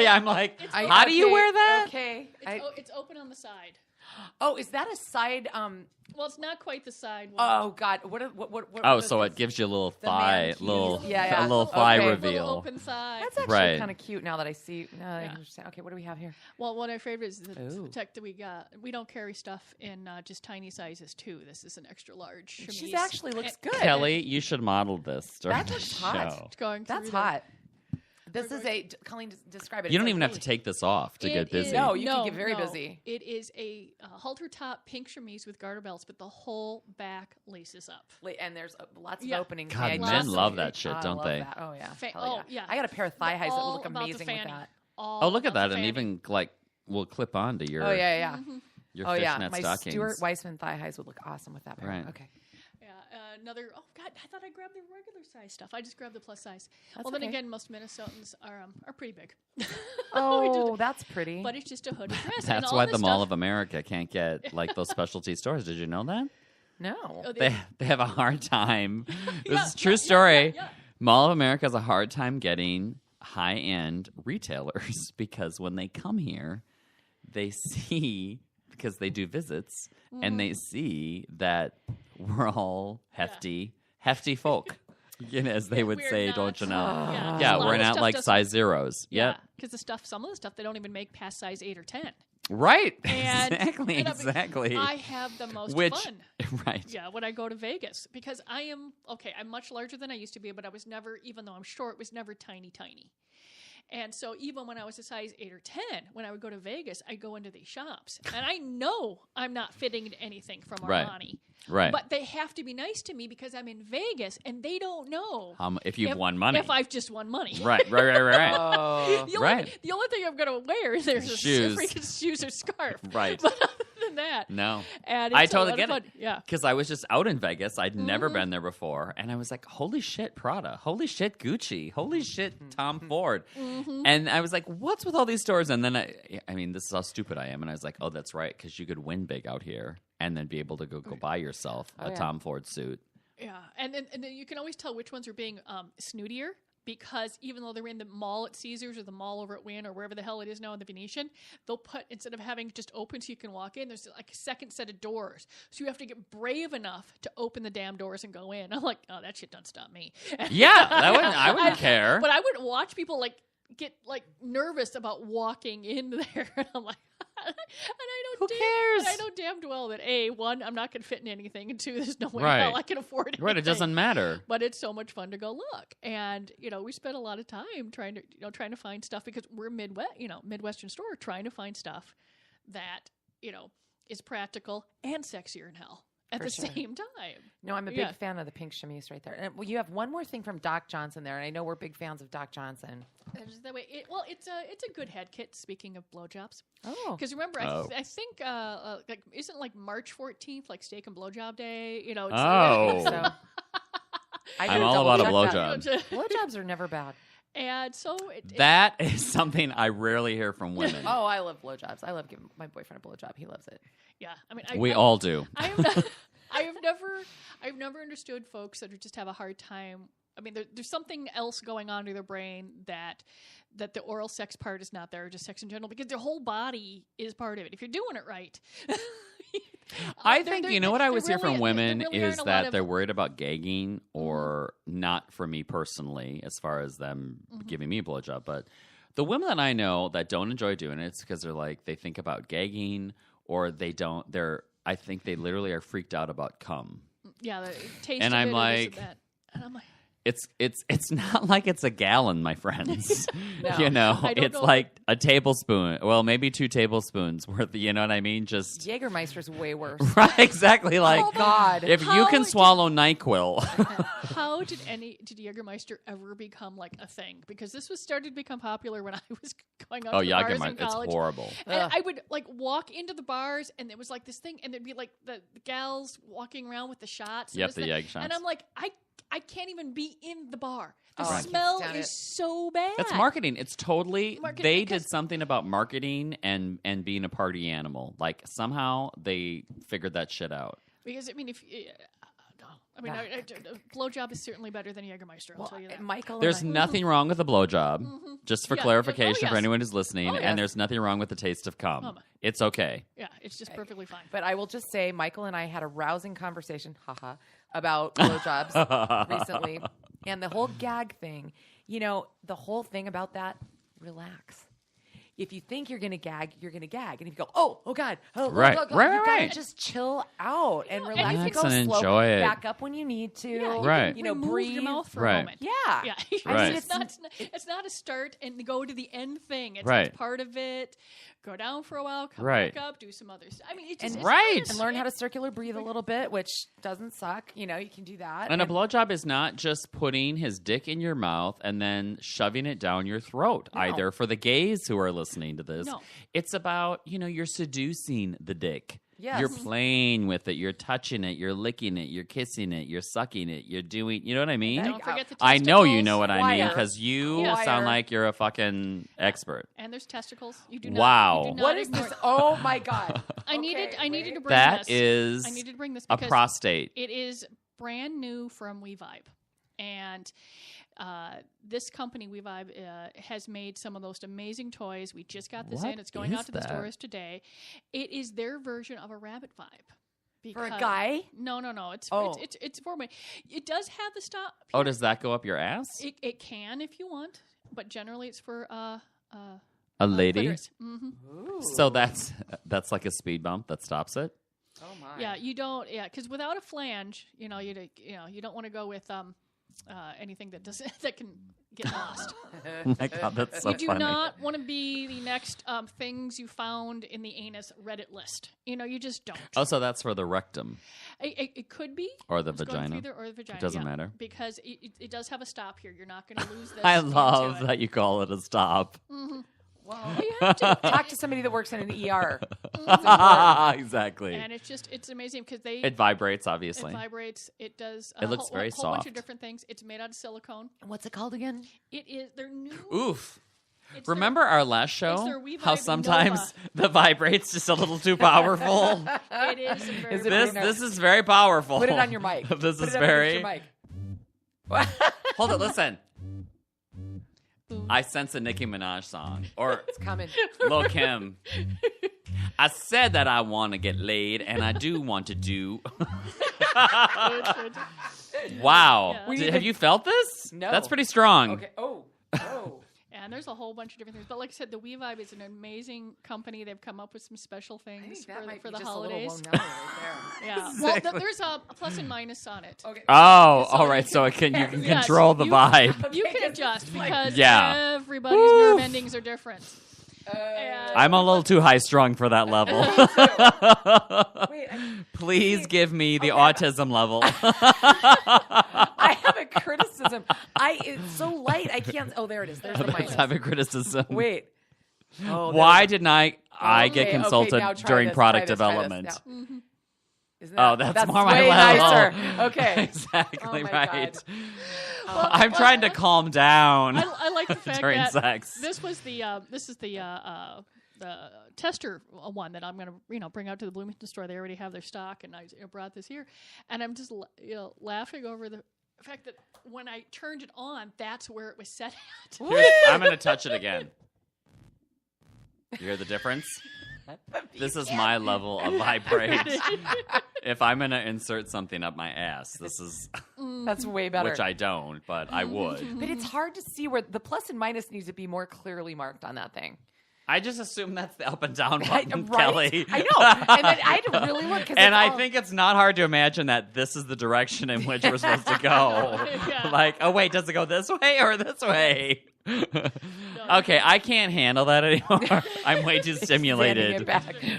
A: Yeah, I'm like,
B: It's
A: how do you
C: okay,
A: wear that?
C: Okay.
B: It's open on the side.
C: Oh, is that a side?
B: Well, it's not quite the side one.
C: Oh God. What?
A: Oh,
C: is
A: so
C: this?
A: it gives you a little
C: The
A: thigh,
C: man
A: little,
C: keys. Yeah, yeah.
A: a little thigh
C: Okay.
A: reveal.
B: Little open side.
C: That's actually
A: Right.
C: kind of cute now that I see. I
B: Yeah.
C: understand. Okay, what do we have here?
B: Well, one of my favorites is the
C: Ooh.
B: tech that we got. We don't carry stuff in just tiny sizes too. This is an extra large.
C: She
B: chemise.
C: actually looks good.
A: Kelly, you should model this during
C: That
A: the
C: looks hot.
A: show.
B: Going
C: That's
B: through
C: hot. This is a Colleen. Describe it.
A: You
C: It's
A: don't
C: like
A: even have to
C: really-
A: take this off to get busy.
C: No, you can get very busy.
B: It is a halter top pink chemise with garter belts, but the whole back laces up.
C: And there's lots of
B: Yeah.
C: openings.
A: God,
C: Yeah,
B: men
C: just-
A: love that shit,
C: I
A: don't
C: love
A: they?
C: that. Oh yeah.
B: Fa-
C: Hell
B: oh, yeah.
C: I got a pair of thigh highs that
B: All
C: look
B: about the
C: amazing with
B: fanny.
C: that.
B: All
A: Oh, look at
B: about
A: that,
B: the
A: and
B: fanny.
A: even will clip onto your
C: Oh yeah, yeah.
A: your
C: Oh yeah.
A: fishnet
C: My
A: stockings.
C: Stuart Weissman thigh highs would look awesome with that pair.
A: Right.
C: Okay.
B: Yeah, another. Oh God, I thought I grabbed the regular size stuff. I just grabbed the plus size.
C: That's
B: well, then
C: okay.
B: again, most Minnesotans are pretty big.
C: Oh, that's pretty.
B: But it's just a hooded dress. and
A: That's
B: all
A: why
B: this
A: the Mall
B: stuff-
A: of America can't get like those specialty stores. Did you know that?
C: No.
B: Oh,
A: They have a hard time. This
B: Yeah,
A: is a true
B: yeah,
A: story.
B: yeah.
A: Mall of America has a hard time getting high end retailers because when they come here, they see because they do visits and they see that we're all hefty folk. As they would
B: We're
A: say,
B: not-
A: don't you know?
B: Yeah,
A: Yeah,
B: a lot
A: we're
B: of
A: not
B: stuff
A: like
B: doesn't-
A: size zeros. Yep.
B: because some of the stuff they don't even make past size 8 or 10.
A: Right.
B: And
A: Exactly.
B: and
A: Exactly.
B: I have the most
A: Which,
B: fun.
A: right.
B: Yeah, when I go to Vegas because I'm much larger than I used to be, but I was never, even though I'm short, was never tiny. And so even when I was a size 8 or 10, when I would go to Vegas, I go into these shops. And I know I'm not fitting into anything from
A: Right.
B: Armani.
A: Right.
B: But they have to be nice to me because I'm in Vegas and they don't know
A: If you've won money.
B: if I've just won money.
A: Right.
C: Oh.
B: The only,
A: Right.
B: the only thing I'm going to wear is there's
A: Shoes.
B: a freaking shoes or scarf.
A: Right.
B: But other than than that.
A: No.
B: And
A: I
B: it's
A: totally
B: a lot
A: get
B: of
A: it.
B: fun. Yeah.
A: Because I was just out in Vegas. I'd never been there before. And I was like, holy shit, Prada. Holy shit, Gucci. Holy shit, Tom Ford. And I was like, what's with all these stores? And then, I mean, this is how stupid I am. And I was like, oh, that's right. Because you could win big out here and then be able to go buy yourself a Tom Ford suit.
B: Yeah. And then you can always tell which ones are being snootier. Because even though they're in the mall at Caesars or the mall over at Wynn or wherever the hell it is now in the Venetian, they'll put, instead of having just open so you can walk in, there's like a second set of doors. So you have to get brave enough to open the damn doors and go in. I'm like, oh, that shit doesn't stop me.
A: Yeah, I wouldn't care.
B: But I would watch people like get like nervous about walking in there. And I'm like, and
A: Who cares?
B: And I know damn well that one, I'm not going to fit in anything, and two, there's no way
A: Right.
B: hell I can afford anything.
A: Right, it doesn't matter.
B: But it's so much fun to go look, and we spend a lot of time trying to find stuff because we're Midwestern store trying to find stuff that is practical and sexier in hell at the same time.
C: No, I'm a big fan of the pink chemise right there. And you have one more thing from Doc Johnson there, and I know we're big fans of Doc Johnson.
B: That way, it's a good head kit. Speaking of blowjobs, because remember, I think isn't like March 14th like steak and blowjob day?
C: So
A: I'm all about a blowjob.
C: Blowjobs are never bad.
B: And so
A: that is something I rarely hear from women.
C: Oh, I love blowjobs. I love giving my boyfriend a blowjob. He loves it.
B: Yeah, I mean,
A: we all do.
B: I've never understood folks that just have a hard time. I mean, there's something else going on in their brain that the oral sex part is not there, or just sex in general, because their whole body is part of it. If you're doing it right.
A: I think, what I always hear from women
B: really
A: is that they're worried about gagging or not for me personally, as far as them giving me a blowjob. But the women that I know that don't enjoy doing it, it's because they think about gagging, or I think they literally are freaked out about cum.
B: Yeah, the taste
A: and
B: of
A: I'm
B: it
A: like,
B: and I'm like,
A: it's not like it's a gallon, my friends.
C: No.
A: It's like a tablespoon. Well, maybe 2 tablespoons worth. You know what I mean? Just
C: Jägermeister's way worse.
A: Right, exactly. Like,
C: oh God,
A: if you can swallow NyQuil.
B: How did Jägermeister ever become like a thing? Because this was started to become popular when I was going out to the bars in college.
A: It's horrible.
B: And I would like walk into the bars, and there was like this thing, and there'd be like the gals walking around with the shots.
A: Yep, the Jäger shots.
B: And I'm like, I can't even be in the bar. The
C: I
B: smell
C: can't stand
B: is
C: it.
B: so bad.
A: It's marketing. It's totally.
B: Marketing,
A: they
B: because-
A: did something about marketing and being a party animal. Like somehow they figured that shit out.
B: Because I mean, blowjob is certainly better than Jägermeister. I'll tell you that.
C: Michael,
A: There's nothing wrong with a blowjob. Just for
B: Yeah.
A: clarification
B: Oh,
A: for
B: yes.
A: anyone who's listening,
B: Oh, yes.
A: and there's nothing wrong with the taste of cum. It's okay.
B: Yeah, it's just perfectly fine.
C: But I will just say, Michael and I had a rousing conversation, about blowjobs recently, and the whole gag thing. The whole thing about that. Relax. If you think you're gonna gag, you're gonna gag, and if you go, oh God,
A: Right.
C: you
A: Right.
C: gotta just chill out and relax.
A: Relax
C: Go
A: and
C: slow,
A: enjoy it.
C: Back up when you need to.
B: Yeah,
A: Right.
B: remove
C: breathe
B: your mouth for
A: Right.
B: a moment.
C: Yeah.
B: Yeah.
A: Right.
B: It's not a start and go to the end thing. It's
A: Right.
B: part of it. Go down for a while, come
A: Right.
B: back up, do some other stuff. I mean, it's just
C: And-
B: it's
A: Right.
B: fun.
C: And learn how to circular breathe a little bit, which doesn't suck. You can do that.
A: And a blowjob is not just putting his dick in your mouth and then shoving it down your throat.
C: No.
A: Either for the gays who are listening to this,
B: No.
A: it's about you're seducing the dick.
C: Yes.
A: You're playing with it. You're touching it. You're licking it. You're kissing it. You're sucking it. You're doing. You know what I mean?
B: Don't forget the
A: I know you
B: testicles.
A: know what I mean
C: Wire.
A: because you
C: Wire.
A: sound like you're a fucking expert.
B: And there's testicles. You do not.
A: Wow.
B: You do not
C: What is
B: ignore
C: this?
B: it.
C: Oh my God.
B: I needed to bring
A: That
B: this.
A: is
B: I needed to bring this
A: a
B: because
A: prostate.
B: it is brand new from WeVibe, and this company WeVibe has made some of those amazing toys. We just got this
A: What
B: in. It's going
A: is
B: out to the
A: that?
B: stores today. It is their version of a rabbit vibe.
C: For a guy?
B: No. It's for me. It does have the stop.
A: Oh, does that go up your ass?
B: It can if you want, but generally it's for
A: A lady.
B: Mm-hmm.
A: So that's like a speed bump that stops it.
C: Oh my.
B: Yeah, you don't. Yeah, because without a flange, you don't want to go with anything that can get lost.
A: Oh my God, that's so
B: You do
A: funny.
B: not want to be the next things you found in the anus Reddit list. You just don't.
A: Oh, so that's for the rectum
B: It could be.
A: or the
B: It's going
A: vagina.
B: through there or the vagina.
A: It doesn't
B: yeah,
A: matter.
B: because it does have a stop here. You're not going to lose this.
A: I
B: into
A: love
B: it.
A: that you call it a stop.
B: Mm-hmm.
C: Well, you have to talk to somebody that works in an ER.
A: Exactly.
B: And it's amazing because
A: it vibrates, obviously.
B: It vibrates. It does.
A: It looks very
B: whole bunch
A: soft.
B: of different things. It's made out of silicone.
C: What's it called again?
B: It is. They're new.
A: Oof.
B: It's
A: Remember our last show?
B: their We
A: How
B: Vibe
A: sometimes the vibrate's just a little too powerful.
B: It is. Very
C: Is it
A: This is very powerful.
C: Put it on your mic.
A: This
C: Put
A: is
C: it
A: very.
C: up your mic.
A: Hold it. Listen. I sense a Nicki Minaj song or
C: It's coming.
A: Lil Kim. I said that I want to get laid, and I do want to do. Wow.
B: Yeah.
A: Have you felt this?
C: No.
A: That's pretty strong.
C: Okay. Oh.
B: And there's a whole bunch of different things. But like I said, the We Vibe is an amazing company. They've come up with some special
C: I
B: things
C: think that might
B: for
C: be
B: the
C: just
B: holidays.
C: a little low right
B: Yeah.
A: Exactly.
B: Well, there's a plus and minus on it.
C: there. Okay.
A: Oh, all right. So you can
B: Yes,
A: control the
B: you-
A: vibe.
B: You can adjust because
A: Yeah.
B: everybody's
A: Woo.
B: nerve endings are different. And
A: I'm a little too high strung for that level.
C: Wait,
A: Please give me the
C: Okay.
A: autism level.
C: I have a criticism. It's so light. I can't. Oh, there it is. There's the
A: Let's
C: minus.
A: have a criticism.
C: Wait. Oh, there
A: Why
C: we go.
A: didn't I
C: Okay,
A: get
C: okay,
A: consulted
C: now try
A: during
C: this,
A: product
C: try this, try this.
A: development?
C: Now. Isn't
A: Oh, that's more my
C: way
A: level.
C: nicer. Okay.
A: Exactly
C: Oh my
A: right.
C: God.
A: I'm trying to calm down
B: I like the fact
A: during
B: that
A: sex.
B: this was the tester one that I'm going to bring out to the Bloomington store. They already have their stock, and I brought this here, and I'm just laughing over the fact that when I turned it on, that's where it was set at.
A: I'm going to touch it again. You hear the difference? This is my level of vibrate. If I'm going to insert something up my ass, this is,
C: That's way better.
A: which I don't, but I would.
C: But it's hard to see where the plus and minus needs to be more clearly marked on that thing.
A: I just assume that's the up and down button,
C: Right?
A: Kelly.
C: I know. And then I had to really look.
A: And I think it's not hard to imagine that this is the direction in which we're supposed to go.
B: Yeah.
A: Like, oh wait, does it go this way or this way? Okay, I can't handle that anymore. I'm way too stimulated.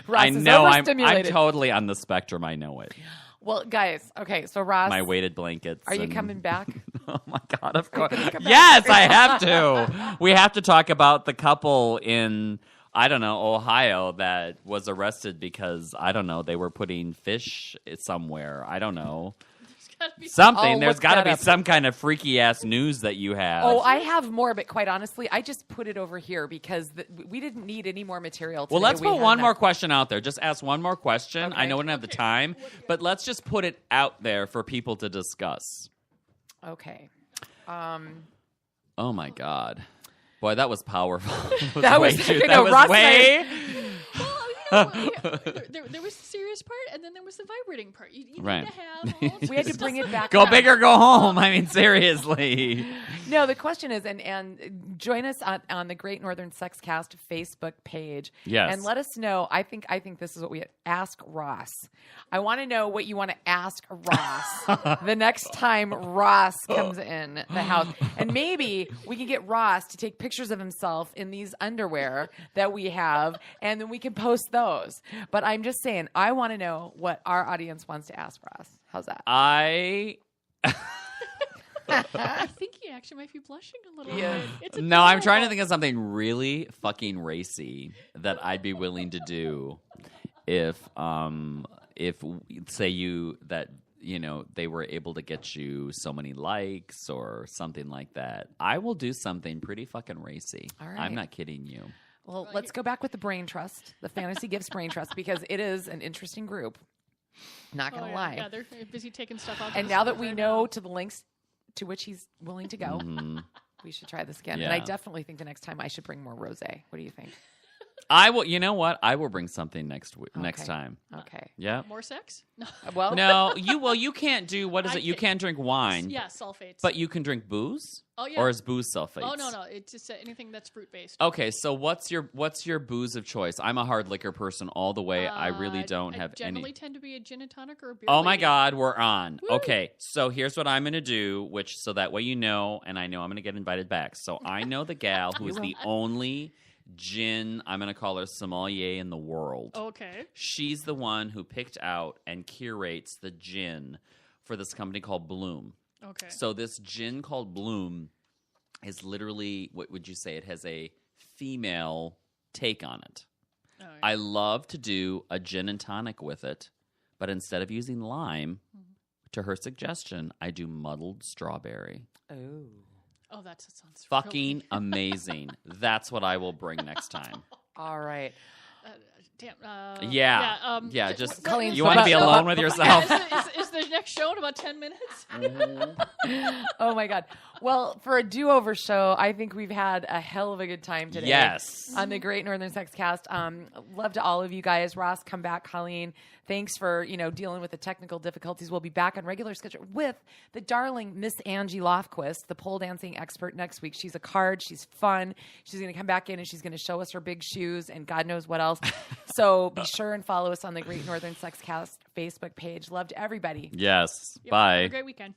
A: I know I'm totally on the spectrum. I know it.
C: Well, guys, okay, so Ross,
A: My weighted blankets.
C: are you
A: and-
C: coming back?
A: Oh my God, of course.
C: gonna come back?
A: Yes, I have to. We have to talk about the couple in, I don't know, Ohio that was arrested because, I don't know, they were putting fish somewhere. I don't know.
B: Gotta be
A: Something.
C: I'll
A: There's
C: look
A: got to
C: that
A: be
C: up.
A: some kind of freaky ass news that you have.
C: Oh, I have more, but quite honestly, I just put it over here because we didn't need any more material today.
A: Well, let's
C: We
A: put
C: had
A: one
C: enough.
A: more question out there. Just ask one more question. I
C: Okay.
A: know we don't have the time, but let's just put it out there for people to discuss.
C: Okay.
A: Oh my God. Boy, that was powerful.
C: That
A: way
C: was-
A: too-
C: you
A: that
C: know,
A: was
C: Ross and
A: way.
B: there was the serious part, and then there was the vibrating part. You
A: Right.
B: need to have all
C: We had to bring it back.
A: Go
C: up.
A: big or go home. I mean, seriously.
C: No, the question is, and join us on the Great Northern Sex Cast Facebook page.
A: Yes.
C: And let us know. I think this is what we ask Ross. I want to know what you want to ask Ross the next time Ross comes in the house. And maybe we can get Ross to take pictures of himself in these underwear that we have, and then we can post those. But I'm just saying, I want to know what our audience wants to ask Ross. How's that?
A: I
B: think he actually might be blushing a little
C: Yeah.
B: bit. It's
A: No, I'm trying to
B: adorable.
A: think of something really fucking racy that I'd be willing to do if say they were able to get you so many likes or something like that. I will do something pretty fucking racy.
C: All right.
A: I'm not kidding you.
C: Well, let's go back with the Brain Trust, the Fantasy Gifts Brain Trust, because it is an interesting group. Not going to lie.
B: Yeah, they're busy taking stuff out.
C: And now that we know to the links to which he's willing to go,
A: Mhm.
C: we should try this again. And I
A: Yeah.
C: definitely think the next time I should bring more rosé. What do you think?
A: I will. You know what? I will bring something next
C: Okay.
A: time.
C: Okay.
A: Yeah.
B: more sex? No.
C: Well,
A: No, you can't do. What is
B: I
A: it? You
B: can't-
A: can't drink wine.
B: Yeah, sulfates.
A: But you can drink booze.
B: Oh, yeah.
A: Or is booze sulfates?
B: Oh no, it's just anything that's fruit based.
A: Okay, so what's your booze of choice? I'm a hard liquor person all the way. I really don't have
B: I generally
A: any.
B: tend to be a gin and tonic or a beer.
A: Oh my
B: lady.
A: God, we're on.
B: Woo.
A: Okay, so here's what I'm gonna do, so that way you know, and I know I'm gonna get invited back. So I know the gal who is the only gin, I'm gonna call her sommelier in the world.
B: Okay.
A: She's the one who picked out and curates the gin for this company called Bloom.
B: Okay.
A: So this gin called Bloom is literally, what would you say? It has a female take on it.
B: Oh, yeah.
A: I love to do a gin and tonic with it, but instead of using lime, to her suggestion, I do muddled strawberry.
B: Oh, that sounds
A: Fucking
B: really...
A: amazing. That's what I will bring next time.
C: All right.
B: Damn.
A: Just
C: Colleen,
A: you want to be alone with yourself.
B: Is the next show in about 10 minutes?
C: Oh my God. Well, for a do-over show, I think we've had a hell of a good time today.
A: Yes.
C: On the Great Northern Sex Cast. Love to all of you guys. Ross, come back. Colleen, thanks for, dealing with the technical difficulties. We'll be back on regular schedule with the darling Miss Angie Lofquist, the pole dancing expert, next week. She's a card. She's fun. She's going to come back in and she's going to show us her big shoes and God knows what else. So be sure and follow us on the Great Northern Sex Cast Facebook page. Love to everybody.
A: Yes.
B: Yep.
A: Bye.
B: Have a great weekend.